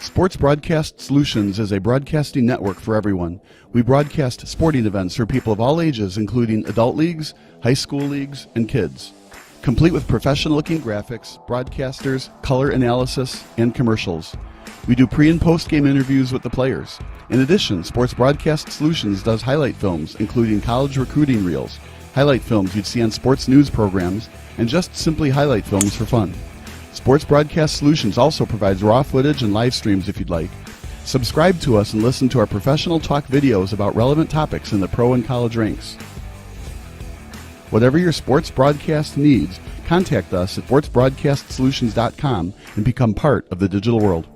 Sports Broadcast Solutions is a broadcasting network for everyone. We broadcast sporting events for people of all ages, including adult leagues, high school leagues, and kids. Complete with professional-looking graphics, broadcasters, color analysis, and commercials. We do pre- and post-game interviews with the players. In addition, Sports Broadcast Solutions does highlight films, including college recruiting reels, highlight films you'd see on sports news programs, and just simply highlight films for fun. Sports Broadcast Solutions also provides raw footage and live streams if you'd like. Subscribe to us and listen to our professional talk videos about relevant topics in the pro and college ranks. Whatever your sports broadcast needs, contact us at sportsbroadcastsolutions.com and become part of the digital world.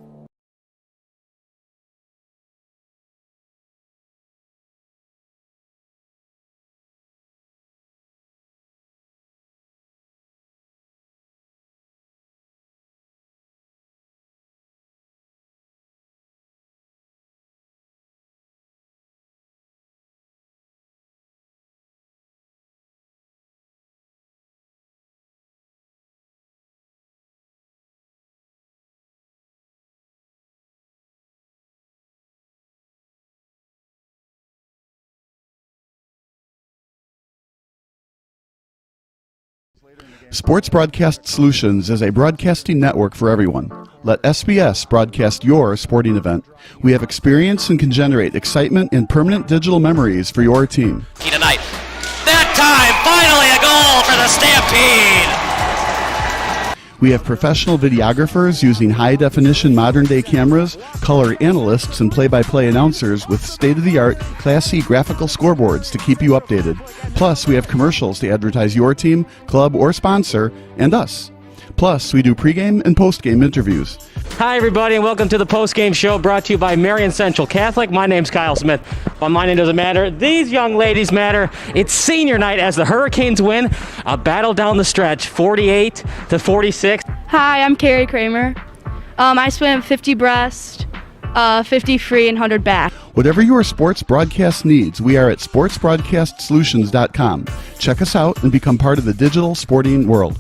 Sports Broadcast Solutions is a broadcasting network for everyone. Let SBS broadcast your sporting event. We have experience and can generate excitement and permanent digital memories for your team. Tonight. That time, finally a goal for the Stampede! We have professional videographers using high-definition modern-day cameras, color analysts, and play-by-play announcers with state-of-the-art, classy graphical scoreboards to keep you updated. Plus, we have commercials to advertise your team, club, or sponsor, and us. Plus, we do pregame and postgame interviews. Hi, everybody, and welcome to the Postgame Show brought to you by Marion Central Catholic. My name's Kyle Smith, but my name doesn't matter. These young ladies matter. It's senior night as the Hurricanes win a battle down the stretch, 48-46. Hi, I'm Carrie Kramer. I swim 50 breast, 50 free, and 100 back. Whatever your sports broadcast needs, we are at sportsbroadcastsolutions.com. Check us out and become part of the digital sporting world.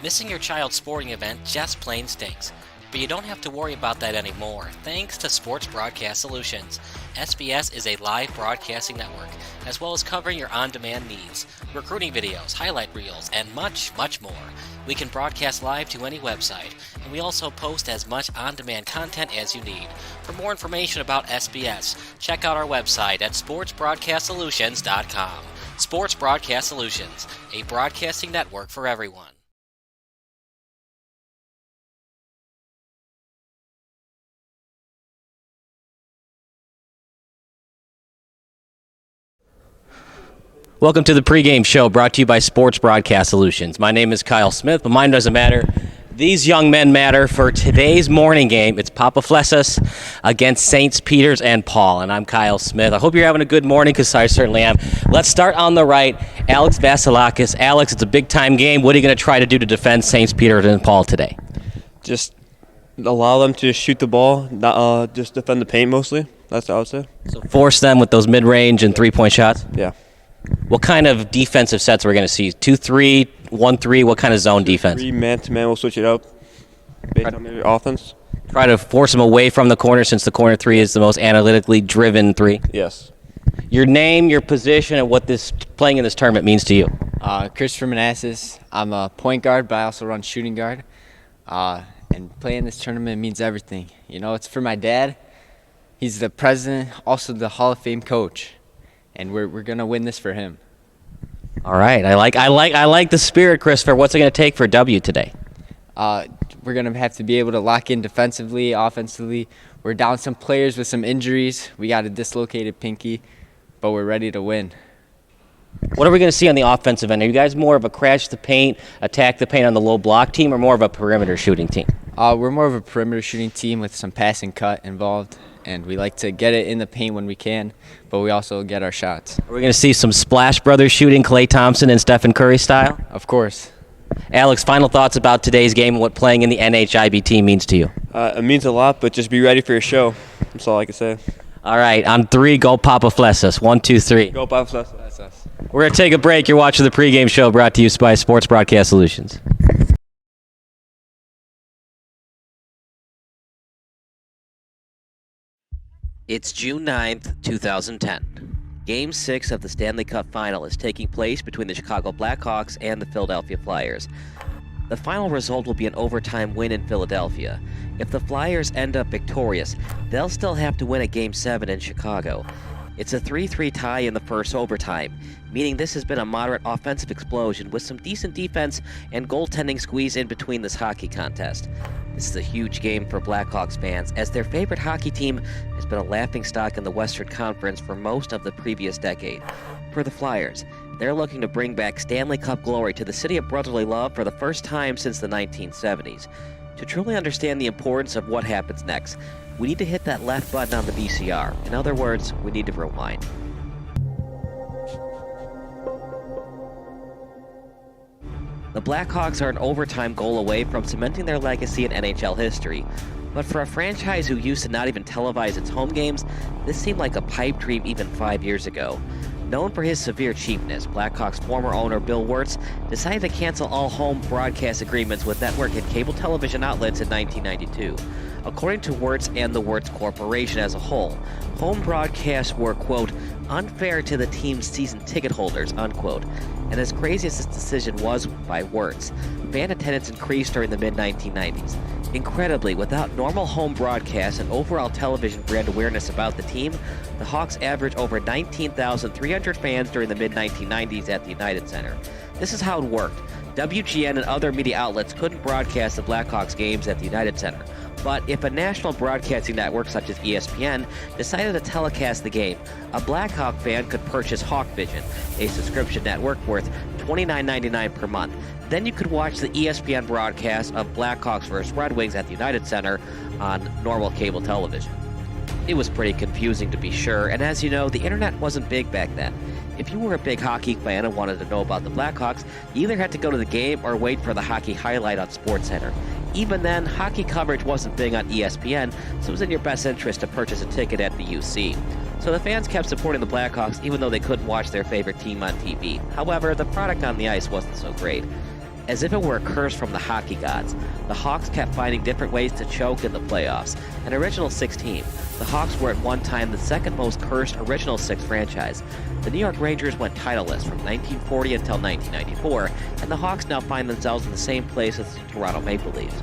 Missing your child's sporting event just plain stinks. But you don't have to worry about that anymore, thanks to Sports Broadcast Solutions. SBS is a live broadcasting network, as well as covering your on-demand needs, recruiting videos, highlight reels, and much, much more. We can broadcast live to any website, and we also post as much on-demand content as you need. For more information about SBS, check out our website at sportsbroadcastsolutions.com. Sports Broadcast Solutions, a broadcasting network for everyone. Welcome to the Pregame Show brought to you by Sports Broadcast Solutions. My name is Kyle Smith, but mine doesn't matter. These young men matter. For today's morning game, it's Papaflessas against St. Peter's and Paul, and I'm Kyle Smith. I hope you're having a good morning, because I certainly am. Let's start on the right. Alex Vasilakis. Alex, it's a big-time game. What are you going to try to do to defend St. Peter's and Paul today? Just allow them to shoot the ball, not, just defend the paint mostly. That's what I would say. So force them with those mid-range and three-point shots? Yeah. What kind of defensive sets are we going to see? 2-3, 1-3? What kind of zone defense? 3 man-to-man, we'll switch it up based on their offense. Try to force them away from the corner, since the corner three is the most analytically driven three. Yes. Your name, your position, and what this playing in this tournament means to you. Christopher Manassas. I'm a point guard, but I also run shooting guard. And playing this tournament means everything. You know, it's for my dad. He's the president, also the Hall of Fame coach. And we're gonna win this for him. All right, I like the spirit, Christopher. What's it gonna take for a W today? We're gonna have to be able to lock in defensively, offensively. We're down some players with some injuries. We got a dislocated pinky, but we're ready to win. What are we going to see on the offensive end? Are you guys more of a crash the paint, attack the paint on the low block team, or more of a perimeter shooting team? We're more of a perimeter shooting team with some pass and cut involved, and we like to get it in the paint when we can, but we also get our shots. Are we going to see some Splash Brothers shooting, Klay Thompson and Stephen Curry style? Of course. Alex, final thoughts about today's game and what playing in the NHIBT means to you? It means a lot, but just be ready for your show. That's all I can say. All right, on 3, go Papaflessas. 1, 2, 3. Go Papaflessas. That's us. We're going to take a break. You're watching the Pregame Show brought to you by Sports Broadcast Solutions. It's June 9th, 2010. Game 6 of the Stanley Cup Final is taking place between the Chicago Blackhawks and the Philadelphia Flyers. The final result will be an overtime win in Philadelphia. If the Flyers end up victorious, they'll still have to win a Game 7 in Chicago. It's a 3-3 tie in the first overtime, meaning this has been a moderate offensive explosion with some decent defense and goaltending squeeze in between this hockey contest. This is a huge game for Blackhawks fans, as their favorite hockey team has been a laughingstock in the Western Conference for most of the previous decade. For the Flyers, they're looking to bring back Stanley Cup glory to the city of brotherly love for the first time since the 1970s. To truly understand the importance of what happens next, we need to hit that left button on the VCR. In other words, we need to rewind. The Blackhawks are an overtime goal away from cementing their legacy in NHL history. But for a franchise who used to not even televise its home games, this seemed like a pipe dream even 5 years ago. Known for his severe cheapness, Blackhawks former owner Bill Wirtz decided to cancel all home broadcast agreements with network and cable television outlets in 1992. According to Wirtz and the Wirtz Corporation as a whole, home broadcasts were, quote, unfair to the team's season ticket holders, unquote. And as crazy as this decision was by Wirtz, fan attendance increased during the mid-1990s. Incredibly, without normal home broadcasts and overall television brand awareness about the team, the Hawks averaged over 19,300 fans during the mid-1990s at the United Center. This is how it worked. WGN and other media outlets couldn't broadcast the Blackhawks games at the United Center. But if a national broadcasting network such as ESPN decided to telecast the game, a Blackhawk fan could purchase HawkVision, a subscription network worth $29.99 per month. Then you could watch the ESPN broadcast of Blackhawks vs. Red Wings at the United Center on normal cable television. It was pretty confusing, to be sure, and as you know, the internet wasn't big back then. If you were a big hockey fan and wanted to know about the Blackhawks, you either had to go to the game or wait for the hockey highlight on SportsCenter. Even then, hockey coverage wasn't big on ESPN, so it was in your best interest to purchase a ticket at the UC. So the fans kept supporting the Blackhawks even though they couldn't watch their favorite team on TV. However, the product on the ice wasn't so great. As if it were a curse from the hockey gods, the Hawks kept finding different ways to choke in the playoffs. An original six team, the Hawks were at one time the second most cursed original six franchise. The New York Rangers went titleless from 1940 until 1994, and the Hawks now find themselves in the same place as the Toronto Maple Leafs.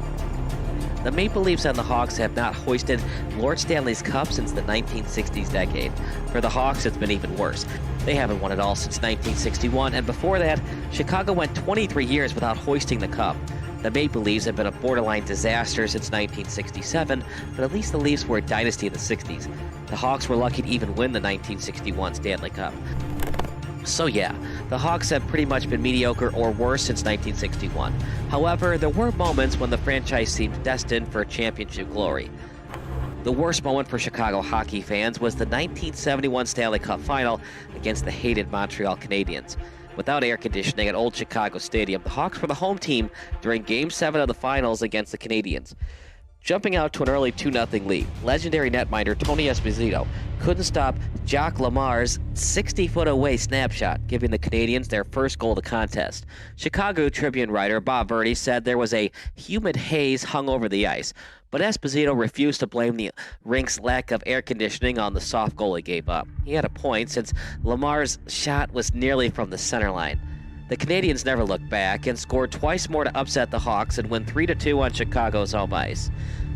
The Maple Leafs and the Hawks have not hoisted Lord Stanley's Cup since the 1960s decade. For the Hawks, it's been even worse. They haven't won it all since 1961, and before that, Chicago went 23 years without hoisting the Cup. The Maple Leafs have been a borderline disaster since 1967, but at least the Leafs were a dynasty in the 60s. The Hawks were lucky to even win the 1961 Stanley Cup. So yeah, the Hawks have pretty much been mediocre or worse since 1961. However, there were moments when the franchise seemed destined for championship glory. The worst moment for Chicago hockey fans was the 1971 Stanley Cup Final against the hated Montreal Canadiens. Without air conditioning at Old Chicago Stadium, the Hawks were the home team during Game 7 of the Finals against the Canadiens. Jumping out to an early 2-0 lead, legendary netminder Tony Esposito couldn't stop Jacques Lamar's 60-foot-away snapshot, giving the Canadiens their first goal of the contest. Chicago Tribune writer Bob Verdi said there was a humid haze hung over the ice, but Esposito refused to blame the rink's lack of air conditioning on the soft goal he gave up. He had a point, since Lamar's shot was nearly from the center line. The Canadiens never looked back and scored twice more to upset the Hawks and win 3-2 on Chicago's home ice.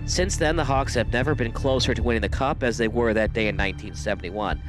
Since then, the Hawks have never been closer to winning the Cup as they were that day in 1971.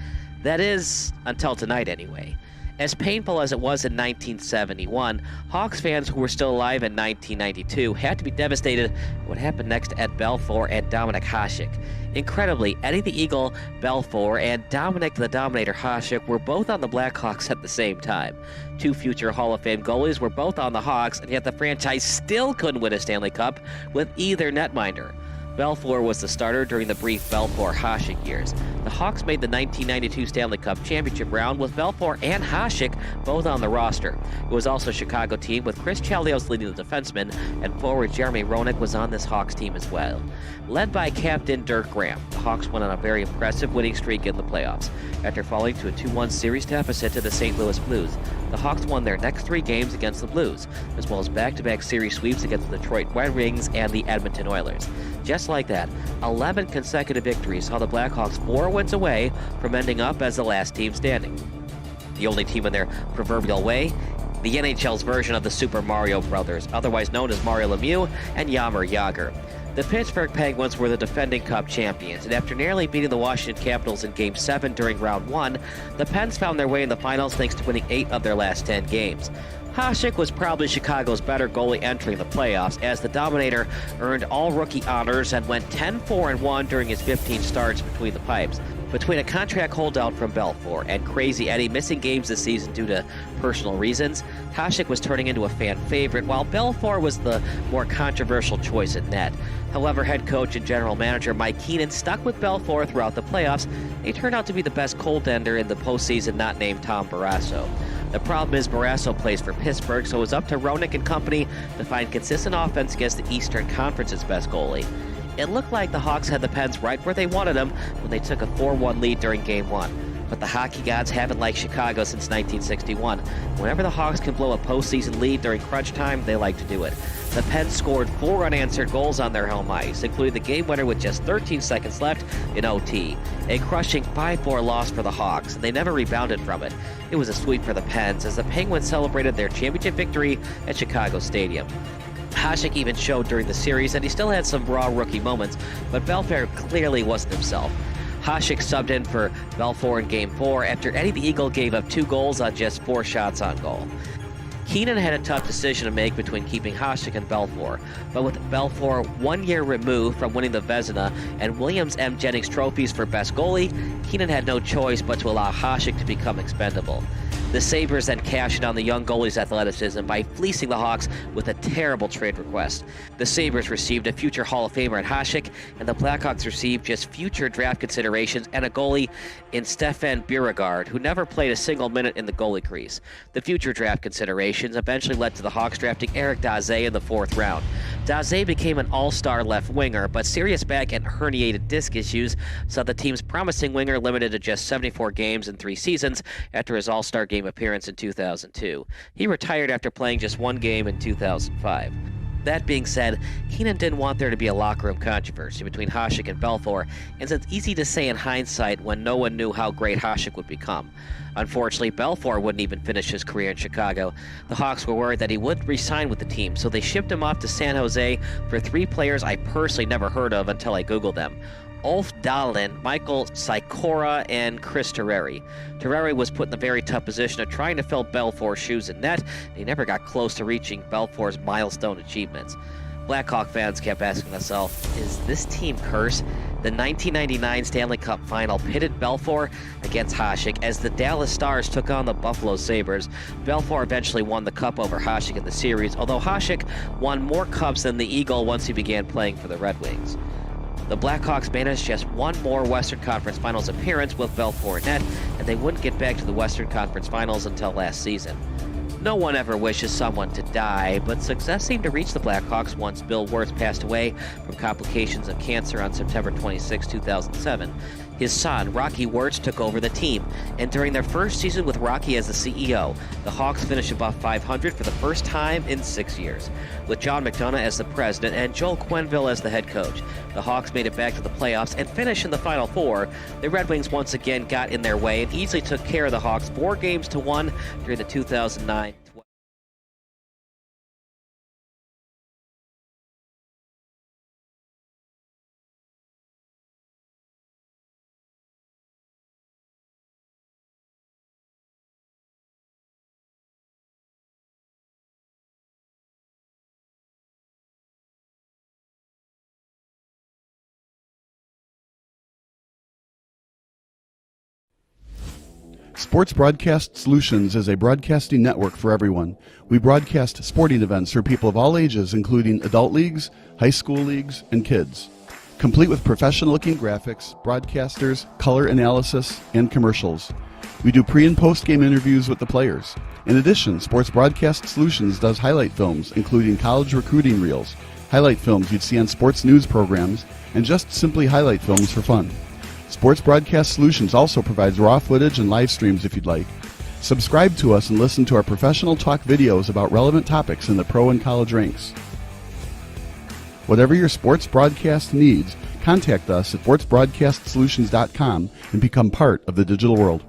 That is, until tonight anyway. As painful as it was in 1971, Hawks fans who were still alive in 1992 had to be devastated at what happened next to Ed Belfour and Dominic Hasek. Incredibly, Eddie the Eagle Belfour and Dominic the Dominator Hasek were both on the Blackhawks at the same time. Two future Hall of Fame goalies were both on the Hawks, and yet the franchise still couldn't win a Stanley Cup with either netminder. Belfour was the starter during the brief Belfour-Hasek years. The Hawks made the 1992 Stanley Cup championship round with Belfour and Hasek both on the roster. It was also a Chicago team with Chris Chelios leading the defensemen, and forward Jeremy Roenick was on this Hawks team as well. Led by captain Dirk Graham, the Hawks went on a very impressive winning streak in the playoffs. After falling to a 2-1 series deficit to the St. Louis Blues, the Hawks won their next 3 games against the Blues, as well as back-to-back series sweeps against the Detroit Red Wings and the Edmonton Oilers. Just like that, 11 consecutive victories saw the Blackhawks 4 wins away from ending up as the last team standing. The only team in their proverbial way, the NHL's version of the Super Mario Brothers, otherwise known as Mario Lemieux and Jaromir Jagr. The Pittsburgh Penguins were the defending Cup champions, and after narrowly beating the Washington Capitals in Game 7 during Round 1, the Pens found their way in the finals thanks to winning 8 of their last 10 games. Hasek was probably Chicago's better goalie entering the playoffs, as the Dominator earned all rookie honors and went 10-4-1 during his 15 starts between the pipes. Between a contract holdout from Belfour and Crazy Eddie missing games this season due to personal reasons, Hasek was turning into a fan favorite, while Belfour was the more controversial choice at net. However, head coach and general manager Mike Keenan stuck with Belfour throughout the playoffs. He turned out to be the best goaltender in the postseason, not named Tom Barrasso. The problem is Barrasso plays for Pittsburgh, so it was up to Roenick and company to find consistent offense against the Eastern Conference's best goalie. It looked like the Hawks had the Pens right where they wanted them when they took a 4-1 lead during Game 1. But the hockey gods haven't liked Chicago since 1961. Whenever the Hawks can blow a postseason lead during crunch time, they like to do it. The Pens scored 4 unanswered goals on their home ice, including the game winner with just 13 seconds left in OT. A crushing 5-4 loss for the Hawks, and they never rebounded from it. It was a sweep for the Pens as the Penguins celebrated their championship victory at Chicago Stadium. Hasek even showed during the series that he still had some raw rookie moments, but Belfour clearly wasn't himself. Hasek subbed in for Belfour in Game 4 after Eddie the Eagle gave up 2 goals on just 4 shots on goal. Keenan had a tough decision to make between keeping Hasek and Belfour, but with Belfour 1 year removed from winning the Vezina and Williams M. Jennings trophies for best goalie, Keenan had no choice but to allow Hasek to become expendable. The Sabres then cashed in on the young goalie's athleticism by fleecing the Hawks with a terrible trade request. The Sabres received a future Hall of Famer in Hasek, and the Blackhawks received just future draft considerations and a goalie in Stefan Beauregard, who never played a single minute in the goalie crease. The future draft considerations eventually led to the Hawks drafting Eric Daze in the 4th round. Daze became an all-star left winger, but serious back and herniated disc issues saw the team's promising winger limited to just 74 games in 3 seasons after his all-star game appearance in 2002. He retired after playing just 1 game in 2005. That being said, Keenan didn't want there to be a locker room controversy between Hasek and Belfour, and it's easy to say in hindsight when no one knew how great Hasek would become. Unfortunately, Belfour wouldn't even finish his career in Chicago. The Hawks were worried that he would re-sign with the team, so they shipped him off to San Jose for 3 players I personally never heard of until I Googled them. Ulf Dahlin, Michael Sikora, and Chris Terreri. Terreri was put in the very tough position of trying to fill Belfour's shoes in net, and he never got close to reaching Belfour's milestone achievements. Blackhawk fans kept asking themselves, is this team cursed? The 1999 Stanley Cup Final pitted Belfour against Hasek as the Dallas Stars took on the Buffalo Sabres. Belfour eventually won the Cup over Hasek in the series, although Hasek won more Cups than the Eagle once he began playing for the Red Wings. The Blackhawks managed just 1 more Western Conference Finals appearance with Belfour in net, and they wouldn't get back to the Western Conference Finals until last season. No one ever wishes someone to die, but success seemed to reach the Blackhawks once Bill Wirtz passed away from complications of cancer on September 26, 2007. His son, Rocky Wirtz, took over the team, and during their first season with Rocky as the CEO, the Hawks finished above 500 for the first time in 6 years. With John McDonough as the president and Joel Quenneville as the head coach, the Hawks made it back to the playoffs and finished in the Final Four. The Red Wings once again got in their way and easily took care of the Hawks 4-1 during the 2009 Sports Broadcast Solutions is a broadcasting network for everyone. We broadcast sporting events for people of all ages, including adult leagues, high school leagues, and kids. Complete with professional-looking graphics, broadcasters, color analysis, and commercials. We do pre- and post-game interviews with the players. In addition, Sports Broadcast Solutions does highlight films, including college recruiting reels, highlight films you'd see on sports news programs, and just simply highlight films for fun. Sports Broadcast Solutions also provides raw footage and live streams if you'd like. Subscribe to us and listen to our professional talk videos about relevant topics in the pro and college ranks. Whatever your sports broadcast needs, contact us at sportsbroadcastsolutions.com and become part of the digital world.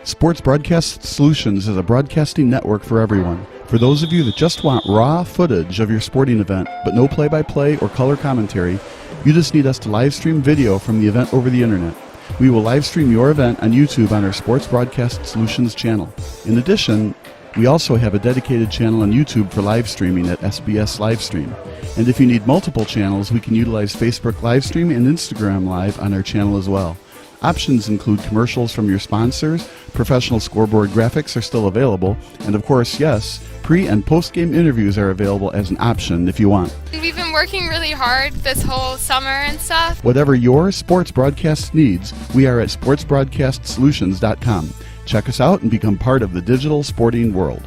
Sports Broadcast Solutions is a broadcasting network for everyone. For those of you that just want raw footage of your sporting event, but no play-by-play or color commentary, you just need us to live stream video from the event over the internet. We will live stream your event on YouTube on our Sports Broadcast Solutions channel. In addition, we also have a dedicated channel on YouTube for live streaming at SBS Livestream. And if you need multiple channels, we can utilize Facebook Livestream and Instagram Live on our channel as well. Options include commercials from your sponsors, professional scoreboard graphics are still available, and of course, yes, pre- and post-game interviews are available as an option if you want. We've been working really hard this whole summer and stuff. Whatever your sports broadcast needs, we are at sportsbroadcastsolutions.com. Check us out and become part of the digital sporting world.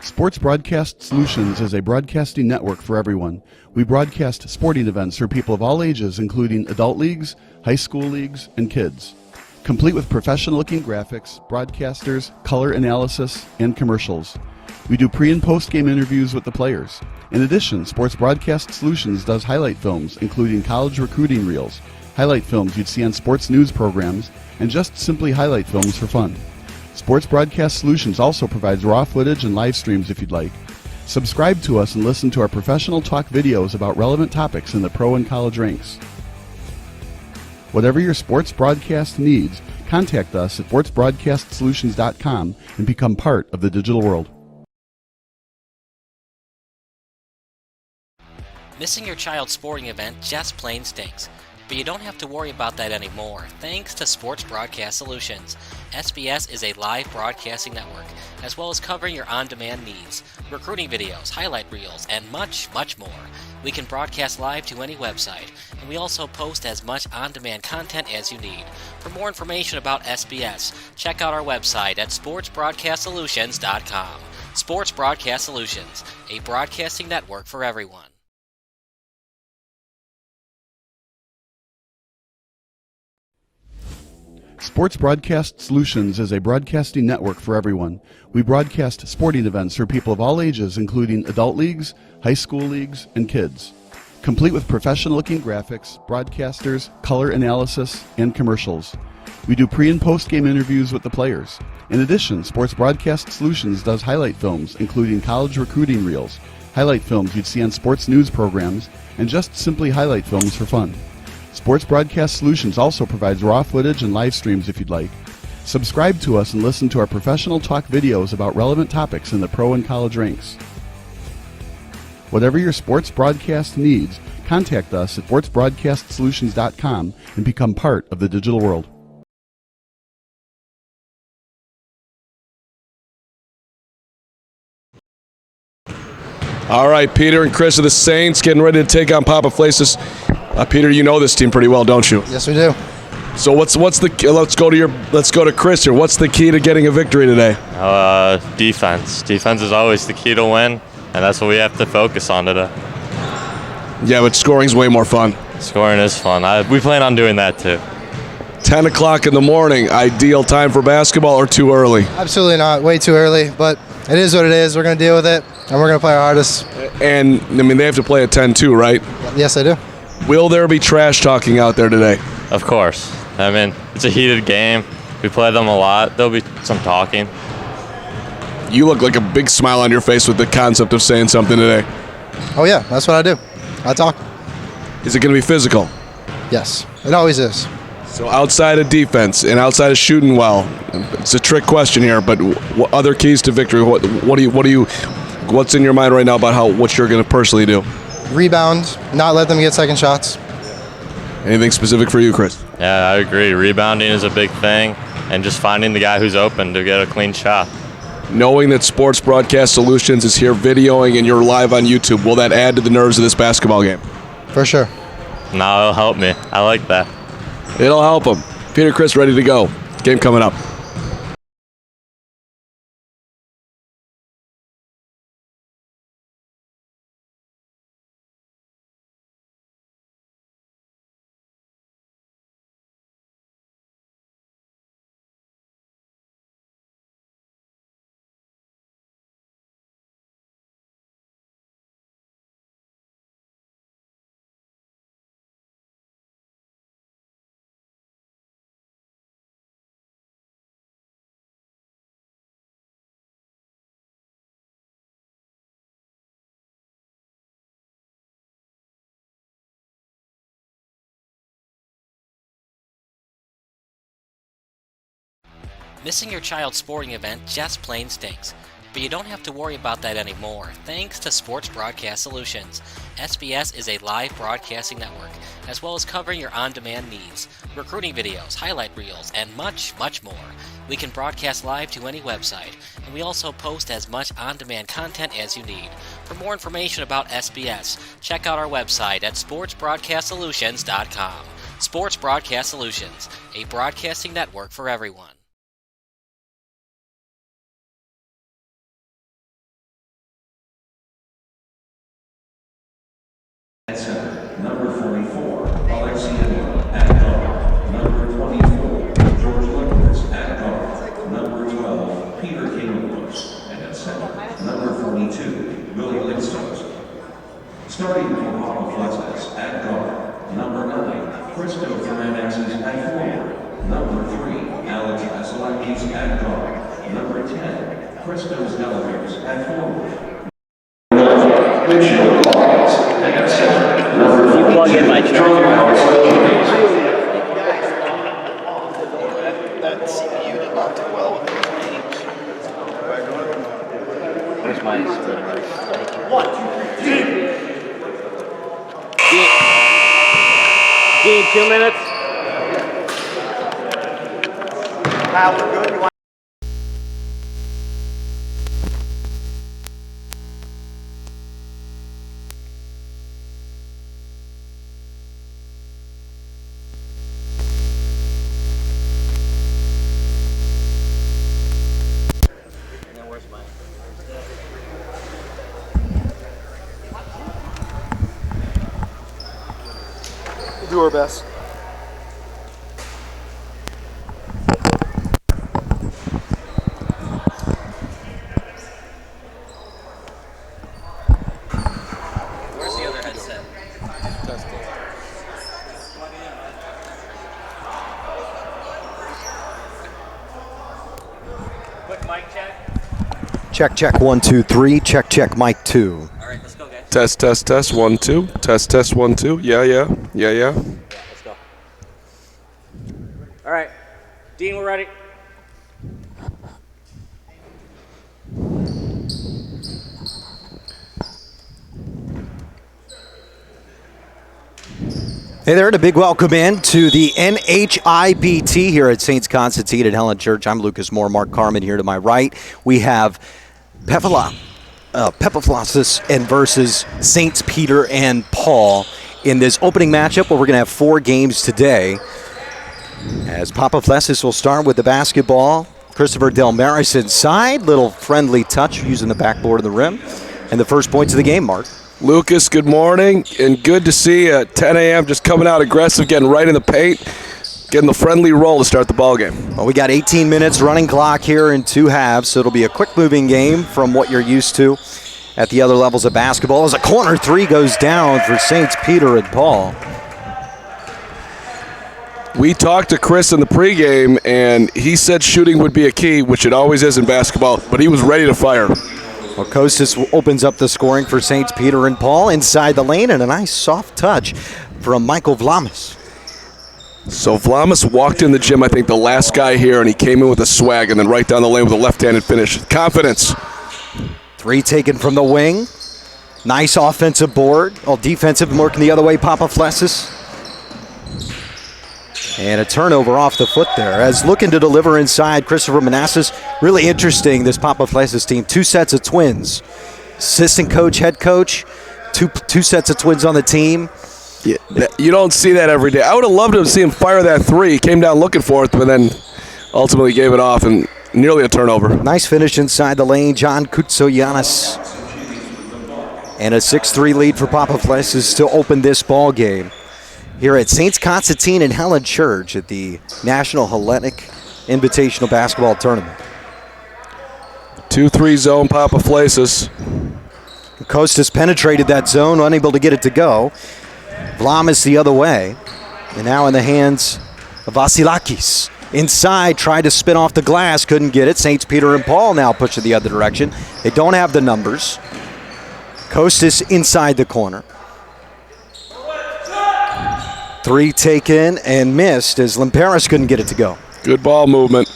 Sports Broadcast Solutions is a broadcasting network for everyone. We broadcast sporting events for people of all ages, including adult leagues, high school leagues, and kids. Complete with professional-looking graphics, broadcasters, color analysis, and commercials. We do pre- and post-game interviews with the players. In addition, Sports Broadcast Solutions does highlight films, including college recruiting reels, highlight films you'd see on sports news programs, and just simply highlight films for fun. Sports Broadcast Solutions also provides raw footage and live streams if you'd like. Subscribe to us and listen to our professional talk videos about relevant topics in the pro and college ranks. Whatever your sports broadcast needs, contact us at sportsbroadcastsolutions.com and become part of the digital world. Missing your child's sporting event just plain stinks. But you don't have to worry about that anymore, thanks to Sports Broadcast Solutions. SBS is a live broadcasting network, as well as covering your on-demand needs, recruiting videos, highlight reels, and much, much more. We can broadcast live to any website, and we also post as much on-demand content as you need. For more information about SBS, check out our website at sportsbroadcastsolutions.com. Sports Broadcast Solutions, a broadcasting network for everyone. Sports Broadcast Solutions is a broadcasting network for everyone. We broadcast sporting events for people of all ages, including adult leagues, high school leagues, and kids. Complete with professional-looking graphics, broadcasters, color analysis, and commercials. We do pre- and post-game interviews with the players. In addition, Sports Broadcast Solutions does highlight films, including college recruiting reels, highlight films you'd see on sports news programs, and just simply highlight films for fun. Sports Broadcast Solutions also provides raw footage and live streams if you'd like. Subscribe to us and listen to our professional talk videos about relevant topics in the pro and college ranks. Whatever your sports broadcast needs, contact us at sportsbroadcastsolutions.com and become part of the digital world. All right, Peter and Chris of the Saints getting ready to take on Papaflessas. Peter, you know this team pretty well, don't you? Yes, we do. So what's the let's go to Chris here. What's the key to getting a victory today? Defense. Defense is always the key to win, and that's what we have to focus on today. Yeah, but scoring's way more fun. Scoring is fun. We plan on doing that too. 10 o'clock in the morning, ideal time for basketball or too early? Absolutely not. Way too early, but it is what it is. We're going to deal with it, and we're going to play our hardest. And, I mean, they have to play at 10 too, right? Yes, I do. Will there be trash talking out there today? Of course. I mean, it's a heated game. We play them a lot. There'll be some talking. You look like a big smile on your face with the concept of saying something today. Oh, yeah, that's what I do. I talk. Is it going to be physical? Yes, it always is. So outside of defense and outside of shooting well, it's a trick question here, but what other keys to victory? What's in your mind right now about what you're going to personally do? Rebound, not let them get second shots. Anything specific for you, Chris? Yeah, I agree. Rebounding is a big thing, and just finding the guy who's open to get a clean shot. Knowing that Sports Broadcast Solutions is here videoing and you're live on YouTube, will that add to the nerves of this basketball game? For sure. No, it'll help me. I like that. It'll help them. Peter, Chris, ready to go. Game coming up. Missing your child's sporting event just plain stinks. But you don't have to worry about that anymore, thanks to Sports Broadcast Solutions. SBS is a live broadcasting network, as well as covering your on-demand needs, recruiting videos, highlight reels, and much, much more. We can broadcast live to any website, and we also post as much on-demand content as you need. For more information about SBS, check out our website at sportsbroadcastsolutions.com. Sports Broadcast Solutions, a broadcasting network for everyone. At center, number 44, Alexia at guard. Number 24, George Lucas at guard. Number 12, Peter King-Lewis. And at center, number 42, Willie Lixos. Starting for Papaflessas at guard. Number 9, Christopher Manassas at forward. Number 3, Alex Vasilakis at guard. Number 10, Christos Delaveres at forward. Plug in my That CPU did not do well with those games. Where's my Game 2 minutes. We're good. Do our best. Where's the other headset? Quick mic check. Check, 1, 2, 3. Check, mic 2. All right, let's go, guys. Test, 1, 2. Test, 1, 2. Yeah. Let's go. All right, Dean, we're ready. Hey there, and a big welcome in to the NHIBT here at St. Constantine at Helen Church. I'm Lucas Moore, Mark Carmen here to my right. We have Papaflessas and versus St. Peter and Paul in this opening matchup where we're going to have 4 games today. As Papaflessas will start with the basketball. Christopher Delmaris inside, little friendly touch using the backboard of the rim. And the first points of the game, Mark. Lucas, good morning, and good to see you at 10 a.m. Just coming out aggressive, getting right in the paint, getting the friendly roll to start the ball game. Well, we got 18 minutes running clock here in 2 halves, so it'll be a quick-moving game from what you're used to at the other levels of basketball. As a corner 3 goes down for St. Peter and Paul. We talked to Chris in the pregame, and he said shooting would be a key, which it always is in basketball, but he was ready to fire. Well, Kostas opens up the scoring for St. Peter and Paul inside the lane, and a nice soft touch from Michael Vlamis. So Vlamis walked in the gym, I think the last guy here, and he came in with a swag and then right down the lane with a left-handed finish. Confidence. 3 taken from the wing. Nice offensive board. All defensive working the other way, Papaflessas. And a turnover off the foot there. As looking to deliver inside, Christopher Manassas. Really interesting, this Papaflessas team. 2 sets of twins. Assistant coach, head coach. Two sets of twins on the team. Yeah, you don't see that every day. I would have loved to see him fire that 3. He came down looking for it, but then ultimately gave it off and nearly a turnover. Nice finish inside the lane, John Koutsoyanis. And a 6-3 lead for Papaflessas to open this ball game here at St. Constantine and Helen Church at the National Hellenic Invitational Basketball Tournament. 2-3 zone, Papaflessas. Kostas penetrated that zone, unable to get it to go. Vlamis the other way. And now in the hands of Vasilakis. Inside, tried to spin off the glass, couldn't get it. St. Peter and Paul now pushing the other direction. They don't have the numbers. Kostas inside the corner. 3 taken and missed as Limperis couldn't get it to go. Good ball movement.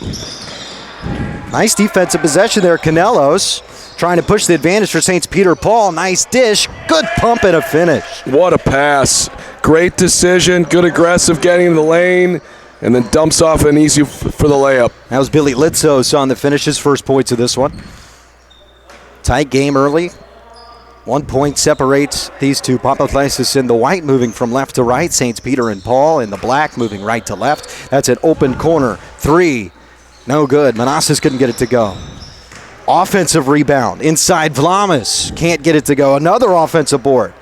Nice defensive possession there. Canelos trying to push the advantage for St. Peter Paul. Nice dish. Good pump and a finish. What a pass. Great decision. Good aggressive getting in the lane. And then dumps off an easy for the layup. That was Billy Litzos on the finish, his first points of this one. Tight game early. 1 point separates these two. Papaflessas in the white moving from left to right. St. Peter and Paul in the black moving right to left. That's an open corner. 3. No good. Manassas couldn't get it to go. Offensive rebound. Inside Vlamis. Can't get it to go. Another offensive board.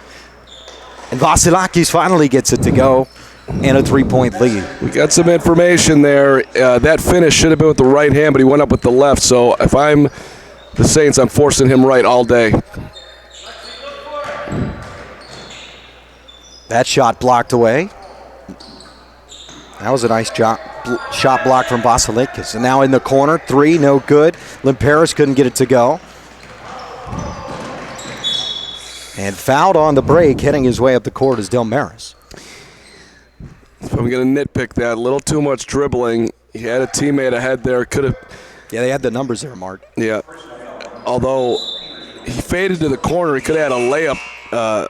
And Vasilakis finally gets it to go. And a 3-point lead. We got some information there. That finish should have been with the right hand, but he went up with the left. So if I'm the Saints, I'm forcing him right all day. That shot blocked away. That was a nice shot block from Vasilakis. And now in the corner, 3, no good. Limperis couldn't get it to go. And fouled on the break, heading his way up the court is Delmaris. If I'm going to nitpick that, a little too much dribbling. He had a teammate ahead there. Could have. Yeah, they had the numbers there, Mark. Yeah. Although he faded to the corner, he could have had a layup.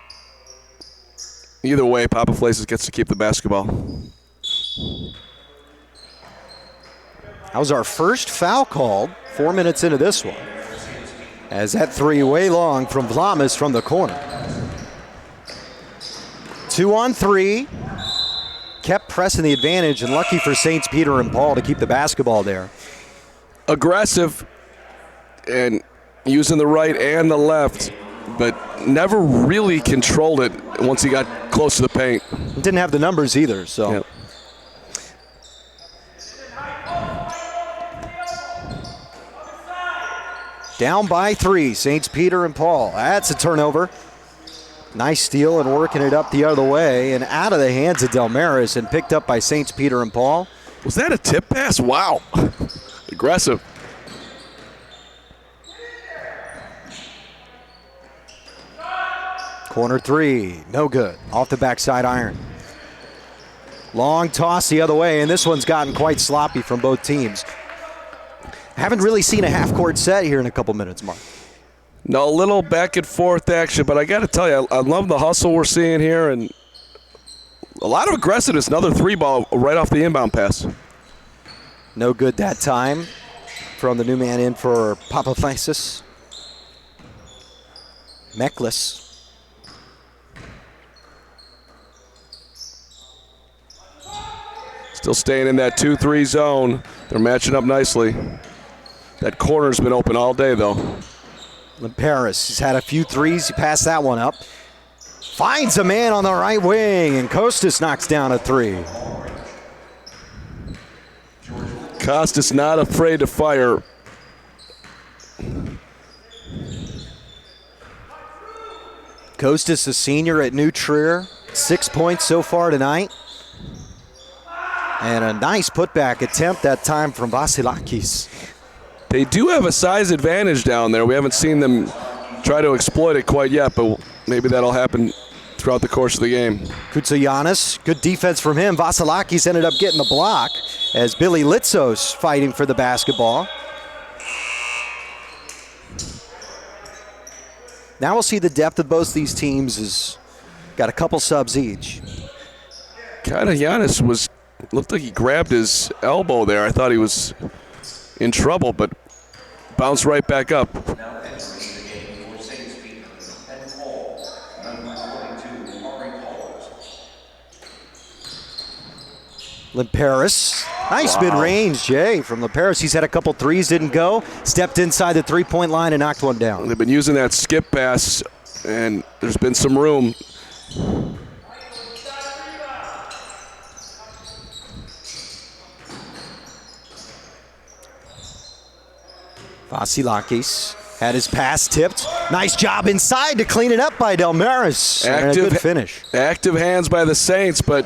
Either way, Papaflessas gets to keep the basketball. That was our first foul called 4 minutes into this one. As that 3 way long from Vlamis from the corner. 2 on 3. Kept pressing the advantage, and lucky for St. Peter and Paul to keep the basketball there. Aggressive and using the right and the left, but never really controlled it once he got close to the paint. Didn't have the numbers either, so. Yep. Down by 3, St. Peter and Paul. That's a turnover. Nice steal and working it up the other way and out of the hands of Delmaris and picked up by St. Peter and Paul. Was that a tip pass? Wow. Aggressive. Corner 3, no good. Off the backside iron. Long toss the other way, and this one's gotten quite sloppy from both teams. Haven't really seen a half-court set here in a couple minutes, Mark. No, a little back and forth action, but I got to tell you, I love the hustle we're seeing here, and a lot of aggressiveness. Another 3-ball right off the inbound pass. No good that time from the new man in for Papaflessas. Meklis. Still staying in that 2-3 zone. They're matching up nicely. That corner's been open all day, though. Limperis has had a few threes. He passed that one up. Finds a man on the right wing, and Costas knocks down a 3. Costas not afraid to fire. Costas, a senior at New Trier. 6 points so far tonight. And a nice putback attempt that time from Vasilakis. They do have a size advantage down there. We haven't seen them try to exploit it quite yet, but maybe that'll happen throughout the course of the game. Kutsayanis, good defense from him. Vasilakis ended up getting the block as Billy Litzos fighting for the basketball. Now we'll see the depth of both these teams is got a couple subs each. Giannis looked like he grabbed his elbow there. I thought he was in trouble, but bounced right back up. Now entering the game for St. Peter and Paul, number 42, Maury Pauls. Limperis. Nice mid-range, Jay, from Limperis. He's had a couple threes, didn't go. Stepped inside the three-point line and knocked one down. They've been using that skip pass, and there's been some room. Vasilakis had his pass tipped. Nice job inside to clean it up by Delmaris. And a good finish. Active hands by the Saints, but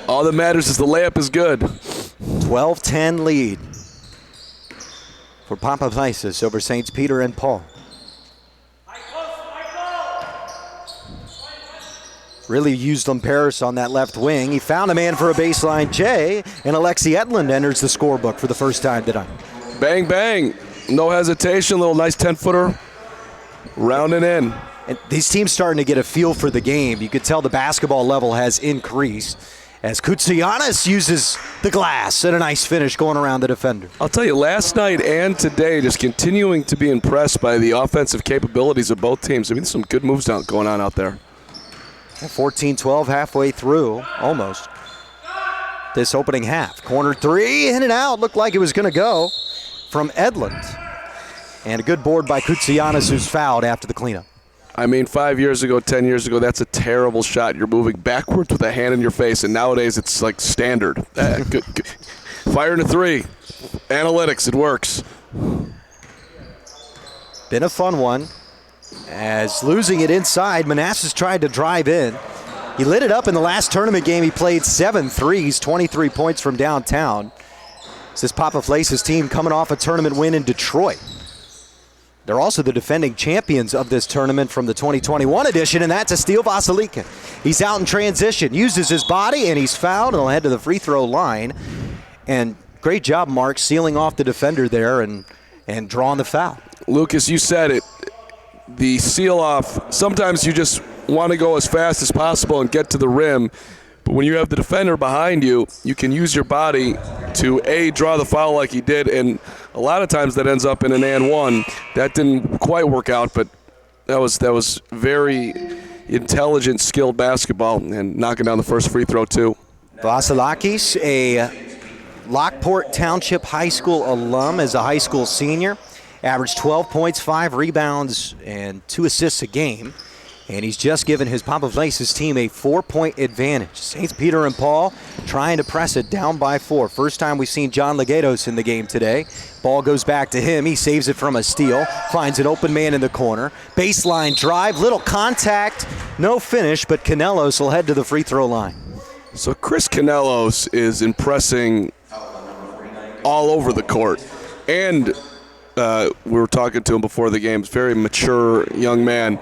all that matters is the layup is good. 12-10 lead for Papaflessas over St. Peter and Paul. Really used Limperis on that left wing. He found a man for a baseline J, and Alexi Edlund enters the scorebook for the first time tonight. Bang, bang. No hesitation. Little nice 10-footer. Rounding in. And these teams starting to get a feel for the game. You could tell the basketball level has increased as Kutsayanis uses the glass and a nice finish going around the defender. I'll tell you, last night and today, just continuing to be impressed by the offensive capabilities of both teams. I mean, some good moves going on out there. 14-12 halfway through, almost. This opening half. Corner three, in and out. Looked like it was going to go from Edlund. And a good board by Kutsayanis, who's fouled after the cleanup. I mean, 5 years ago, 10 years ago, that's a terrible shot. You're moving backwards with a hand in your face, and nowadays it's like standard. Good. Firing a three. Analytics, it works. Been a fun one. As losing it inside, Manassas tried to drive in. He lit it up in the last tournament game. He played 7 threes, 23 points from downtown. It's this Papaflessas team coming off a tournament win in Detroit. They're also the defending champions of this tournament from the 2021 edition, and that's a steal. Vasilakis. He's out in transition, uses his body, and he's fouled, and he'll head to the free throw line. And great job, Mark, sealing off the defender there and drawing the foul. Lucas, you said it. The seal off, sometimes you just want to go as fast as possible and get to the rim. But when you have the defender behind you, you can use your body to, A, draw the foul like he did, and a lot of times that ends up in an and one. That didn't quite work out, but that was very intelligent, skilled basketball, and knocking down the first free throw, too. Vasilakis, a Lockport Township High School alum as a high school senior, averaged 12 points, 5 rebounds, and 2 assists a game. And he's just given his Papaflessas team a 4-point advantage. St. Peter and Paul trying to press it down by 4. First time we've seen John Legatos in the game today. Ball goes back to him. He saves it from a steal. Finds an open man in the corner. Baseline drive. Little contact. No finish, but Canelos will head to the free throw line. So Chris Canelos is impressing all over the court. And we were talking to him before the game. He's a very mature young man.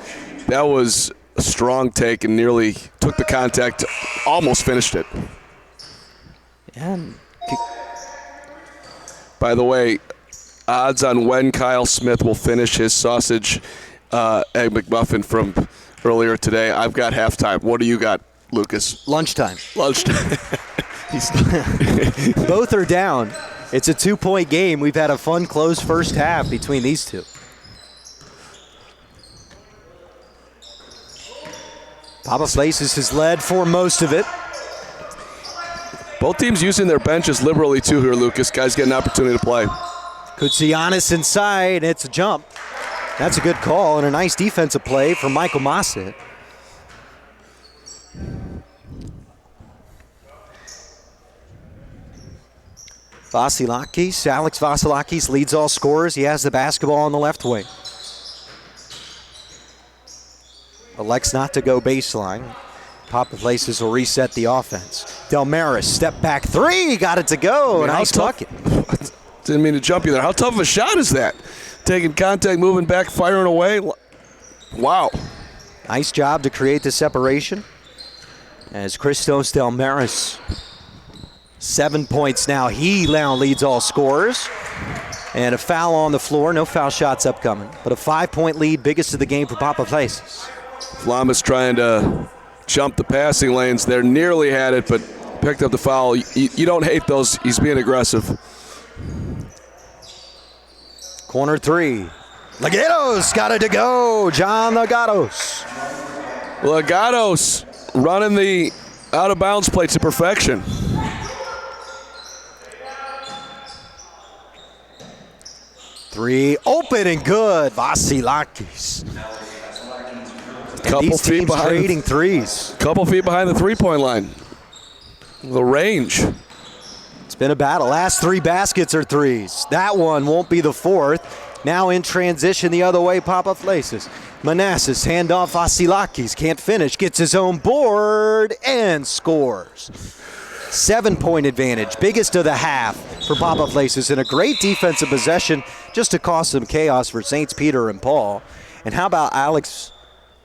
That was a strong take and nearly took the contact, almost finished it. And by the way, odds on when Kyle Smith will finish his sausage egg McMuffin from earlier today. I've got halftime. What do you got? Lucas? Lunchtime. Lunchtime. Both are down. It's a 2-point game. We've had a fun, close first half between these two. Papaflessas has led for most of it. Both teams using their benches liberally too here, Lucas. Guys get an opportunity to play. Kutsianis inside. It's a jump. That's a good call and a nice defensive play from Michael Massa. Vasilakis, Alex Vasilakis leads all scorers. He has the basketball on the left wing. Elects not to go baseline. Papaflessas will reset the offense. Delmaris, step back three, got it to go. Nice bucket. Didn't mean to jump you there. How tough of a shot is that? Taking contact, moving back, firing away. Wow. Nice job to create the separation. As Christos Delmaris, 7 points now. He now leads all scorers. And a foul on the floor. No foul shots upcoming. But a 5-point lead, biggest of the game for Papaflessas. Flamas trying to jump the passing lanes there. Nearly had it, but picked up the foul. You don't hate those. He's being aggressive. Corner three. Legatos got it to go. John Legatos. Legatos running the out-of-bounds play to perfection. Three open and good. Vasilakis. Couple feet behind trading threes. Couple feet behind the three-point line. The range. It's been a battle. Last three baskets are threes. That one won't be the fourth. Now in transition the other way, Papaflessas. Manassas, handoff Vasilakis. Can't finish. Gets his own board and scores. 7-point advantage. Biggest of the half for Papaflessas. And a great defensive possession just to cause some chaos for St. Peter and Paul. And how about Alex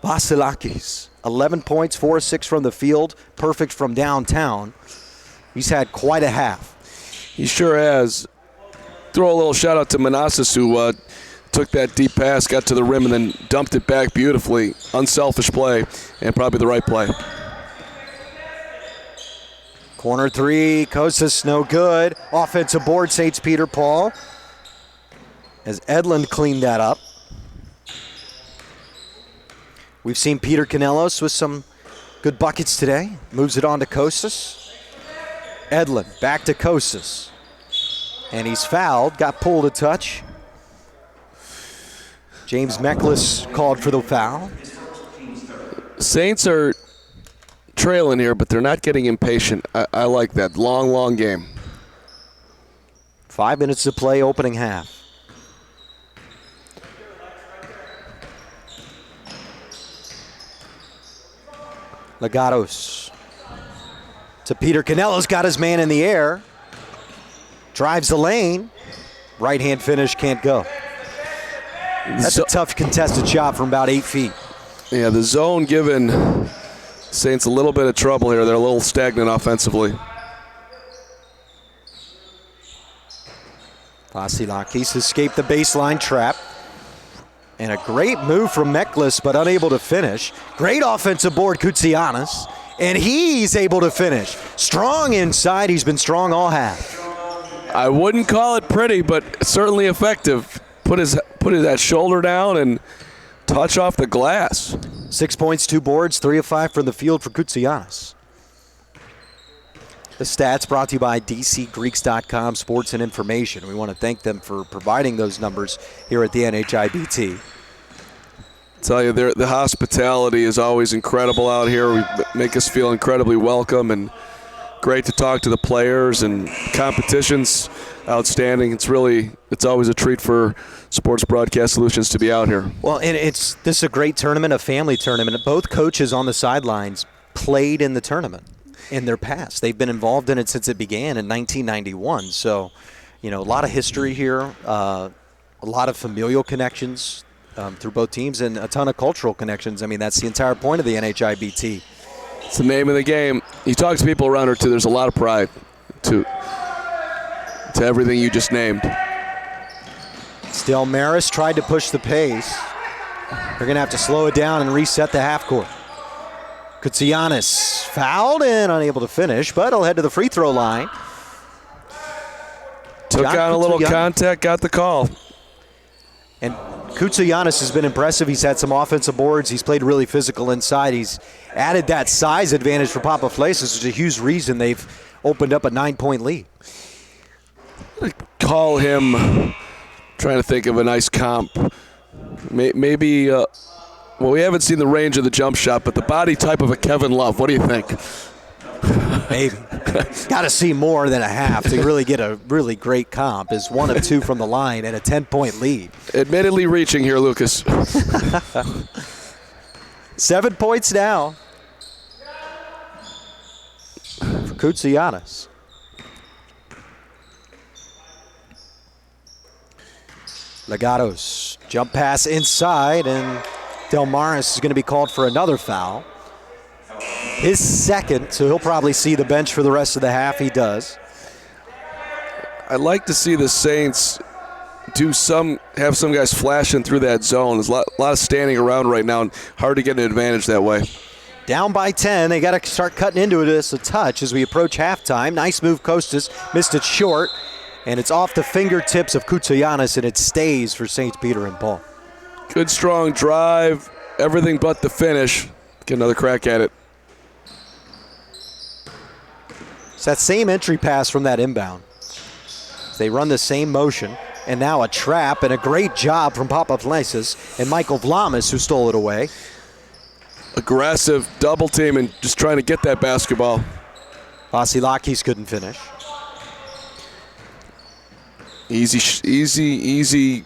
Vasilakis? 11 points, 4 of 6 from the field. Perfect from downtown. He's had quite a half. He sure has. Throw a little shout out to Manassas, who took that deep pass, got to the rim, and then dumped it back beautifully. Unselfish play, and probably the right play. Corner three, Kostas no good. Offensive board, St. Peter Paul. As Edlund cleaned that up. We've seen Peter Canelos with some good buckets today. Moves it on to Kostas. Edlund back to Kostas. And he's fouled, got pulled a touch. James Meklis called for the foul. Saints are trailing here, but they're not getting impatient. I like that. Long game. 5 minutes to play, opening half. Legatos to Peter Canelos, got his man in the air. Drives the lane. Right-hand finish, can't go. That's a tough contested shot from about 8 feet. Yeah, the zone giving Saints a little bit of trouble here. They're a little stagnant offensively. Vasilakis escaped the baseline trap. And a great move from Meklis, but unable to finish. Great offensive board, Kutsianis. And he's able to finish. Strong inside. He's been strong all half. I wouldn't call it pretty, but certainly effective. Put that shoulder down and touch off the glass. 6 points, 2 boards, 3 of 5 from the field for Kutsianis. The stats brought to you by DCGreeks.com Sports and Information. We want to thank them for providing those numbers here at the NHIBT. Tell you, the hospitality is always incredible out here. We make us feel incredibly welcome and great to talk to the players, and competition's outstanding. It's always a treat for Sports Broadcast Solutions to be out here. Well, and this is a great tournament, a family tournament. Both coaches on the sidelines played in the tournament in their past. They've been involved in it since it began in 1991. So, a lot of history here, a lot of familial connections through both teams, and a ton of cultural connections. I mean, that's the entire point of the NHIBT. It's the name of the game. You talk to people around here, too. There's a lot of pride to everything you just named. Still, Maris tried to push the pace. They're going to have to slow it down and reset the half court. Kutsianis fouled and unable to finish, but he'll head to the free throw line. Took on a little contact, got the call. And Kutsianis has been impressive. He's had some offensive boards. He's played really physical inside. He's added that size advantage for Papaflessas, which is a huge reason they've opened up a 9-point lead. Call him, trying to think of a nice comp. Maybe, well, we haven't seen the range of the jump shot, but the body type of a Kevin Love. What do you think? Maybe. Got to see more than a half to really get a really great comp. Is 1 of 2 from the line and a 10-point lead. Admittedly reaching here, Lucas. 7 points now for Kutsianis. Legatos, jump pass inside, and Delmaris is going to be called for another foul. His second, so he'll probably see the bench for the rest of the half. He does. I'd like to see the Saints have some guys flashing through that zone. There's a lot of standing around right now, and hard to get an advantage that way. Down by 10. They got to start cutting into it a touch as we approach halftime. Nice move, Kostas. Missed it short, and it's off the fingertips of Kutsianis, and it stays for St. Peter and Paul. Good, strong drive. Everything but the finish. Get another crack at it. It's that same entry pass from that inbound. They run the same motion, and now a trap, and a great job from Papaflessas and Michael Vlamis, who stole it away. Aggressive double team and just trying to get that basketball. Vasilakis couldn't finish. Easy.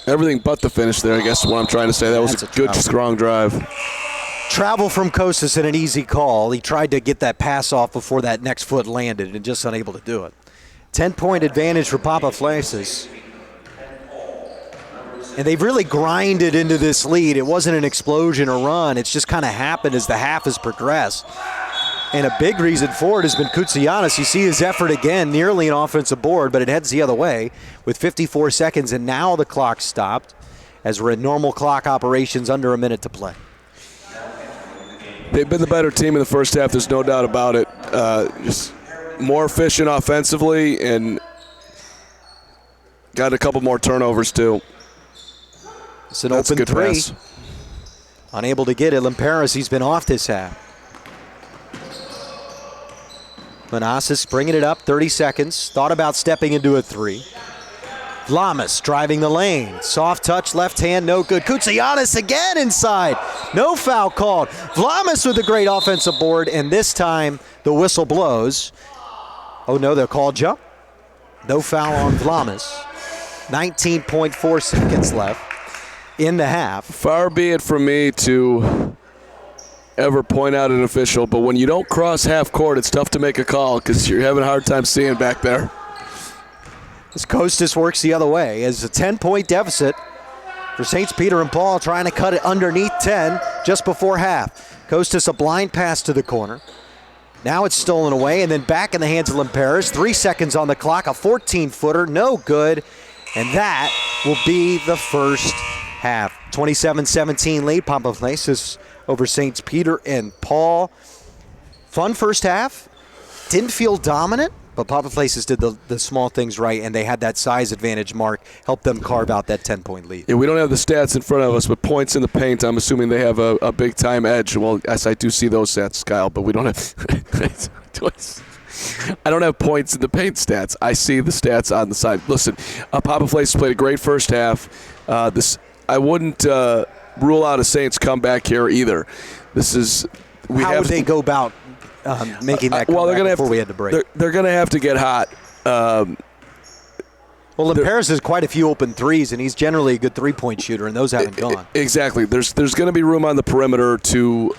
Everything but the finish there, I guess is what I'm trying to say. That was a good, strong drive. Travel from Kostas and an easy call. He tried to get that pass off before that next foot landed and just unable to do it. 10-point advantage for Papaflessas. And they've really grinded into this lead. It wasn't an explosion or run. It's just kind of happened as the half has progressed. And a big reason for it has been Kutsianis. You see his effort again, nearly an offensive board, but it heads the other way with 54 seconds, and now the clock stopped as we're in normal clock operations, under a minute to play. They've been the better team in the first half, there's no doubt about it. Just more efficient offensively and got a couple more turnovers too. It's an open three. Pass. Unable to get it. Limperis, he's been off this half. Manassas bringing it up, 30 seconds. Thought about stepping into a three. Vlamis driving the lane. Soft touch, left hand, no good. Kutsianis again inside. No foul called. Vlamis with a great offensive board, and this time the whistle blows. Oh no, they're called jump. No foul on Vlamis. 19.4 seconds left in the half. Far be it from me to ever point out an official, but when you don't cross half court, it's tough to make a call because you're having a hard time seeing back there. As Kostas works the other way, as a 10-point deficit for St. Peter and Paul, trying to cut it underneath 10 just before half. Kostas a blind pass to the corner. Now it's stolen away and then back in the hands of Limperis. 3 seconds on the clock, a 14-footer, no good. And that will be the first half. 27-17 lead, Papaflessas over St. Peter and Paul. Fun first half. Didn't feel dominant, but Papaflessas did the small things right, and they had that size advantage, Mark, helped them carve out that 10-point lead. Yeah, we don't have the stats in front of us, but points in the paint, I'm assuming they have a big-time edge. Well, yes, I do see those stats, Kyle, but we don't have I don't have points in the paint stats. I see the stats on the side. Listen, Papaflessas played a great first half. I wouldn't rule out a Saints comeback here either. How would they go about making that comeback before we had to break? They're going to have to get hot. Well, Limperis has quite a few open threes, and he's generally a good three-point shooter, and those haven't gone. Exactly. There's going to be room on the perimeter to